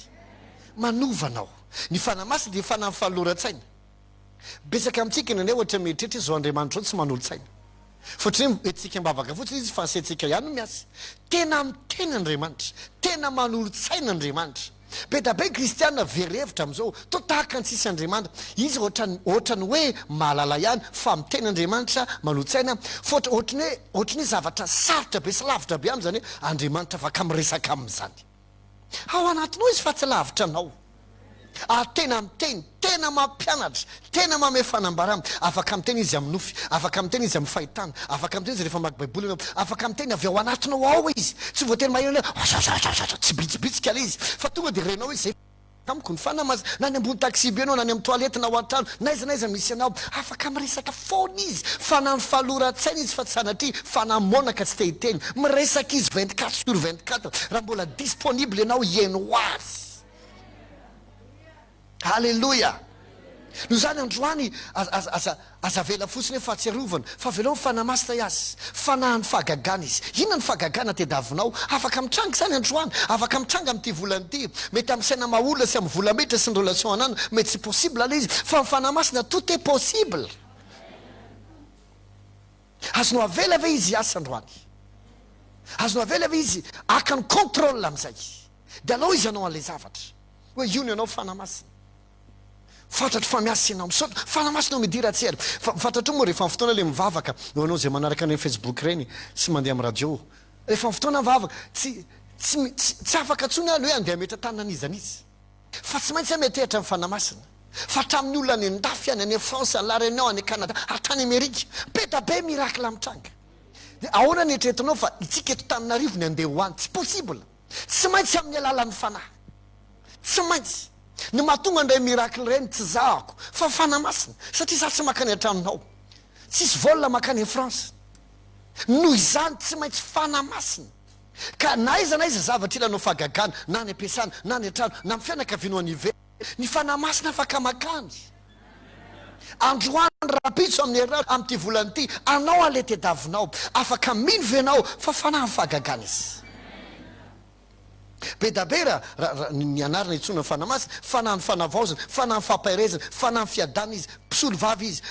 S4: manovanao ny fanamasina de fanahy fahalora-tsaina besaka amintsika nanay ohatra mieritrehitra zao andriamanitra ao tsy manolo-tsaina fotry hoe etsika mbavaka fotsiny izy fansaitsika ihany no miasy tena miteny andriamanitra tena manolo-tsaina andriamanitra be da be kristianina verevitra am'izao to tahaka ny tsisy andriamanitra izy ohatrany hoe mahalala ihany fa miteny andriamanitra manolo-tsaina fa ohatrany hoe zavatra sarotra be sy lavitra be am'zany hoe andriamanitra afaka miresaka am'zany ao anatinao izy fa tsy lavitra anao tena miteny tena mampianatra tena mame fanambarana afaka miteny izy amin'ny nofy afaka miteny izy amin'ny fahitana afaka miteny izy rehefa maky baiboly anao afaka miteny avy ao anatinao ao izy tsy voatery maheno tsy bitsibitsika le izy fa tonga de renao izy zay amiko ny fanamasina na ny ambony taxi be anao na ny amin'ny toilette na ao an-trano naiza misy anao afaka miresaka foana izy fanahy ny fahalora-tsaina izy fa tsy sanatria fanahy monaka tsy tehiteny miresaka izy 24/24 raha mbola disponible ianao ieno azy halleloia no zany androany aza vela fotsiny hoe fahatsiarovana fa velao ny fanamasina iazy fanahy ny fahagagana izy inona ny fahagagana tedavinao afaka mitranga zany androany afaka mitranga am'ty volany ty mety amin'ny saina maolona sy amin'ny volametra sy ny relation anana mety tsy possible le izy fa ny fanamasina tout est possible azonao avela ve izy asa androany azonao avela ve izy aka ny contrôle am'izay de alao izy anao an'le zavatra hoe io ny anao fanamasina fantatro fa miasa ianao misaotra fanamasina midira tsera fantatro moa rehefa fotoana le mivavaka no anao zay manaraka ny Facebook reny sy mandeha amin'ny radio rehefa fotoana mivavaka tsy afaka tsony any hoe andeha metra tananizanizy fa tsy maintsy metehitra amin'ny fanamasina fa hatramin'ny olona any andafy any any France any la Réunion any Canada hatrany Amerika be da be miracle mitranga de ahoana ny eritreretinao fa itsika eto Tananarivo ny andeha ho any tsy possible tsy maintsy amin'ny alalan'ny fanahy tsy maintsy ny mahatonga andray miracle reny tsy zahako fa fanamasina satria za tsy makany atraminao tsisy volna makany France noho izany tsy maintsy fanamasina ka na iza zavatra ilanao fahagagana na ny ampiasana na ny atrano na my fianakaviano anive ny fanamasina afaka makany androany rapitso amin'ny herinao amin'ity volany ity anao ale tedavinao afaka mino venao fa fanahy ny fahagagana izy be dabe raha ny anarana itsona fanamasina fanahy ny fanavaozana fanahy ny fampaherezana fanahy ny fiadana izy mpisolo vavy izy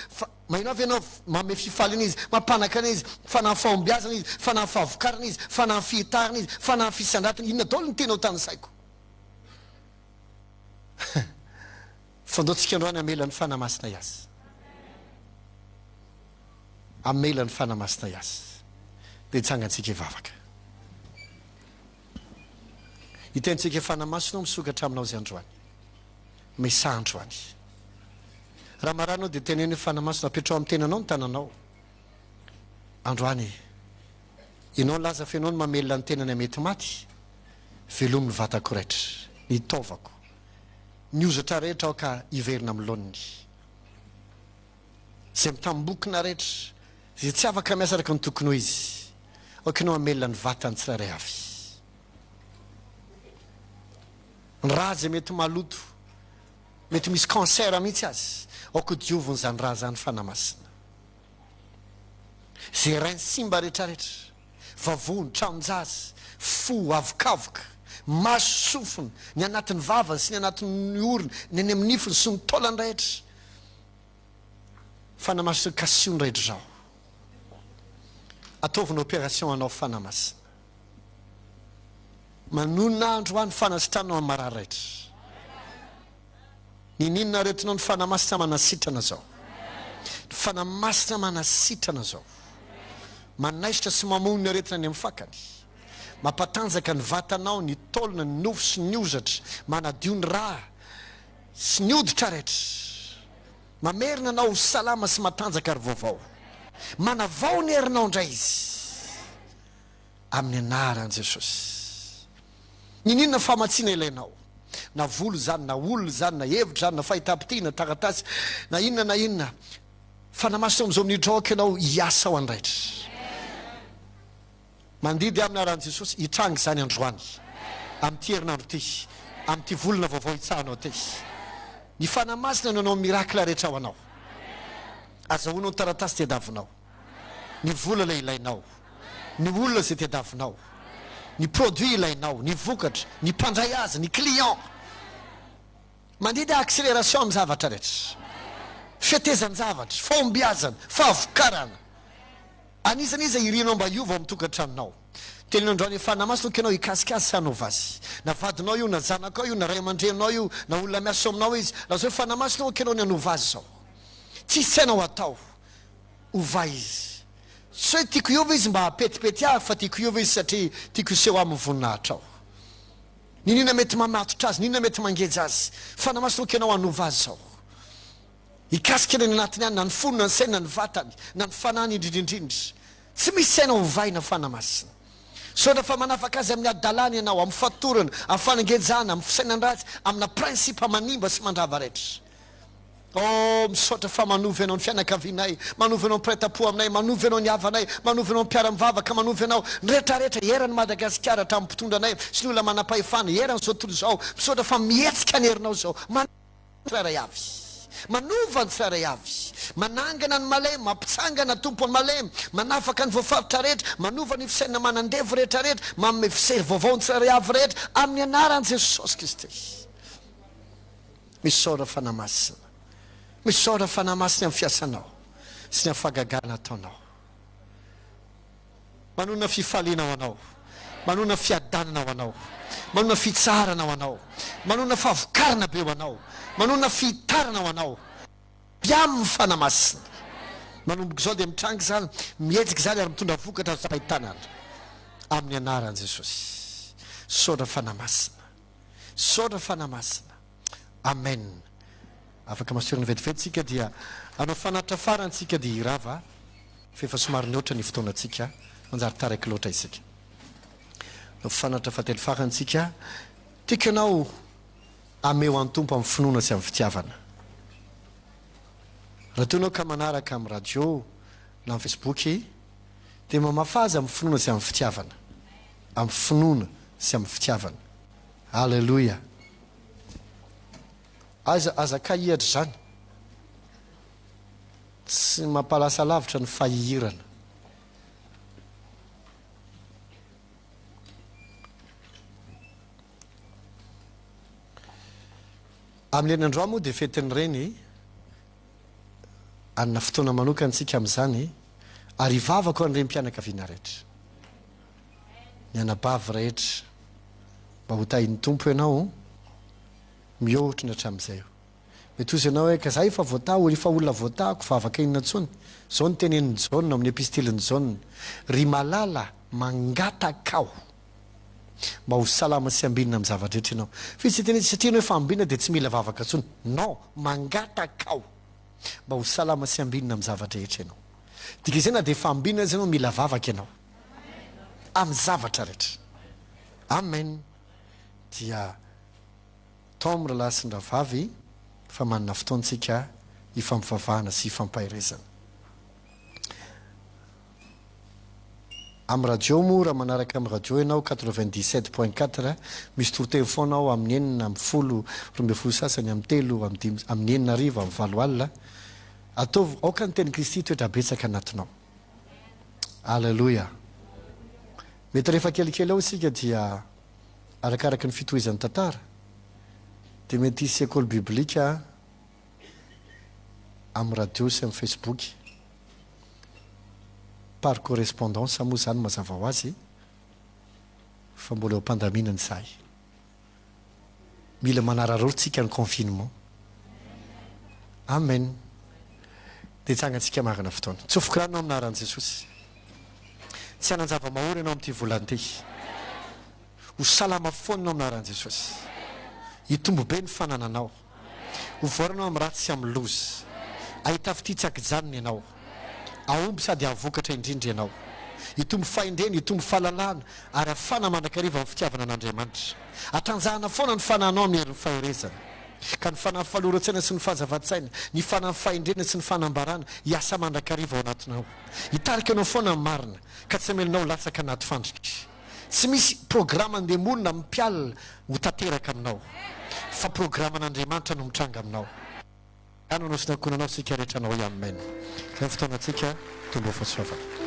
S4: mahinao avy ianao mame fifalina izy mampanakana izy fanahy ny fahombiazana izy fanahy ny fahavokarana izy fanahy ny fihitarana izy fanahy ny fisandratana inona daholo ny tenao tany saiko fandaotsika androany amelan'ny fanamasina iazy amelan'ny fanamasina iazy dia hitsangantsika hivavaka hitentsika fanamasinao misokatra aminao zay androany mesa androany raha maranao dia teneny fanamasina apetrao amin'ny tenanao ny tananao androany ianao laza fianao ny mamelona ny tenany mety maty velomin'ny vatako rehetra ny taovako ny ozatra rehetra aho ka hiverina amin'ny laoniny zay mitambokina rehetra zay tsy afaka miasa araka ny tokony ho izy okanao mamelona ny vatany tsirairay avy ny raha zay mety maloto mety misy cancer mihitsy azy aoko dioviny zany raha zany fanamasina zay rainy simba rehetrarehetra vavony tramonjazy fo avokavoka maso sofiny ny anatin'ny vavany sy ny anatin'ny oriny ny any amin'ny nifiny sy ny taolany rehetra fanamasina kasiony rehetra zao ataovina opération anao fanamasina manonona androany fanasitranao amin'ny marary rehetra nininona retinao ny fanamasina manasitrana zao ny fanamasina manasitrana zao manaisitra sy mamono ny aretina any amin'ny fakany mampatanjaka ny vatanao ny taolona ny nofo sy ny ozatra manadio ny raha sy ny oditra rehetra mamerina anao salama sy matanjaka ary vaovao manavao ny herinao indray izy amin'ny anaran'i Jesosy nininona famatsiana ilainao na volo zany na olona zany na hevitra zany na fahitapitina na taratasy na inona fanamasina amin'izao minitra aoka ianao hiasa ao andraitra mandidy amin'ny aran'i Jesosy hitrangy zany androany amin'ity herinandro ty amin'ity volona vaovao hitsahanao ty ny fanamasina nanao mirakla rehetra ao anao azahoanao ny taratasy tiadavinao ny vola ilay ilainao ny olona zay tiadavinao ny produit ilainao ny vokatra ny mpandray azy ny client mandidy accélération amin'ny zavatra rehetra fetezany zavatra fahombiazana fahavokarana anisan'iza irinao mba iova amin'ny tokantranonao tenin'androany fanamasina kenao hikasikasy hanaova azy na vadinao io na zanakao io na ray aman-drenao io na olona miasa aminao izy raha zao fanamasina kenao ny hanova azy zao tsisy tsainao atao ova izy so tiako iova izy mba petipety ah fa tiako iova izy satria tiako iseho amin'ny voninahitra ao ninona mety mamatotra azy ninona mety mangeja azy fanamasina kenao hanova azy zao hikasika ny anatiny any na ny fonina ny saina ny vatany na ny fanany indrindrindrindra tsy misy saina hovaina fanamasina so rehefa manafaka azy amin'ny adalany ianao amin'ny fatorana amin'ny fanangejana amin'ny fisainandratsy amina prinsipa manimba sy mandrava rehetra misaotra fa manovy anao ny fianakavinay manovy anao ny prêt-à-pot aminay manovy anao ny havanay manovy anao ny mpiara-mivavaka manovy anao ny rehetrarehetra herany Madagasikara tamin'ny mpitondra anay sy ny olona manam-pahefana herany zao tontolo zao misaotra fa mihetsika ny herinao zao tsirairay avy manova ny tsirairay avy manangana ny malemy mampitsangana tompo ny malemy manafaka ny voafaritra rehetra manova ny fisaina manandevo rehetra rehetra manome fisery vaovao ny tsirairay avy rehetra amin'ny anaran'i Jesosy Kristy misaotra fanamasina misaotra fanamasina amin'ny fiasanao sy ny afagagana ataonao manona fifalinao anao manona fiadanana ao anao manona fitsarana ao anao manona fahavokarana be ao anao manona fihitarana ao anao biamin'ny fanamasina manomboka zao dia mitrangy zany mihetsika zany ary mitondra vokatra zapahitanana amin'ny anaran'i Jesosy saotra fanamasina amen afaka masorana vetivety dia anao fanatra farantsika dia irava fefa somary nyotra ny fotoanantsika manjary taraiky loatra isika no fanatra fatelo farantsika tika anao ameo an'ny tompo amin'ny finoana sy amin'ny fitiavana raha toanao ka manaraka amin'ny radio na amin'ny Facebook dia mamafazy amin'ny finoana sy amin'ny fitiavana amin'ny finoana sy amin'ny fitiavana halleloja azaka ihatra zany tsy mampalasa lavitra ny fahihirana amin'ny andro moa dia fetiny reny anna fotoana manokana antsika amin'izany ary ivavako an'ireny mpianakaviana rehetra ny anabavy rehetra mba ho tahin'ny tompo ianao mihohatra ny hatramin'izay mety ozy ianao hoe ka za efa voatao efa olona voatahako fa afaka inona ntsony zao ny tenenin'ny jaune amin'ny epistiliny jaune ry malala mangatakao mba ho salama sy ambinina amin'ny zavadrehetra ianao fa izy teny satria anao efa ambinina dia tsy mila vavaka ntsony non mangatakao mba ho salama sy ambinina amin'ny zavadrehetra ianao dika izay na dia efa ambinina izy ianao mila vavaka ianao amin'ny zavatra rehetra amen dia tao amin'ny rahalahy sy ny rahavavy fa manana fotoantsika hifampivavahana sy hifampahirezana amin'ny radio moa raha manaraka amin'ny radio ianao 97.4 misy toroteny foana ao amin'ny enina amin'ny folo roambe folo sasany amin'ny telo amin'ny enina arivo amin'ny valo alina ataovy aoka ny teny Kristy toetra betsaka anatinao alleloia mety rehefa kelikely ao isika dia arakaraka ny fitohizan'ny tantara dia mety hisy école biblika amin'ny radio sy amin'ny Facebook par correspondance moa zany mazava ho azy fa mbola eo ampandaminany izay mila manararaotsika ny confinement amen dia hitsangantsika marina fotoana tsofoko rano amin'ny naran'i Jesosy tsy hanan-java-mahory ianao amin'ity volante ho salama foana amin'ny naran'i Jesosy hitombo be ny fanananao ho voaranao amin'ny ratsy sy amin'ny lozy ahita fititsaky-janony ianao aomby sady avokatra indrindra ianao hitombo faindreny hitombo fahalalana ary afana mandrakariva amin'ny fitiavana an'Andriamanitra atanjahana foana ny fananao amin'ny herin'ny faherezana ka ny fanahy faloratsaina sy ny fahazava-tsaina ny fanahy faindrena sy ny fanambarana hiasa mandrakariva ao anatinao hitarika anao foana ny marina ka tsy amelinao latsaka anaty fandrika tsy misy programa andemonina mipialina ho tanteraka aminao fa programa an'Andriamanitra no mitranga aminao anao sy nakonanao sika rehetra anao amen ka fotoana antsika tombo fahasoavana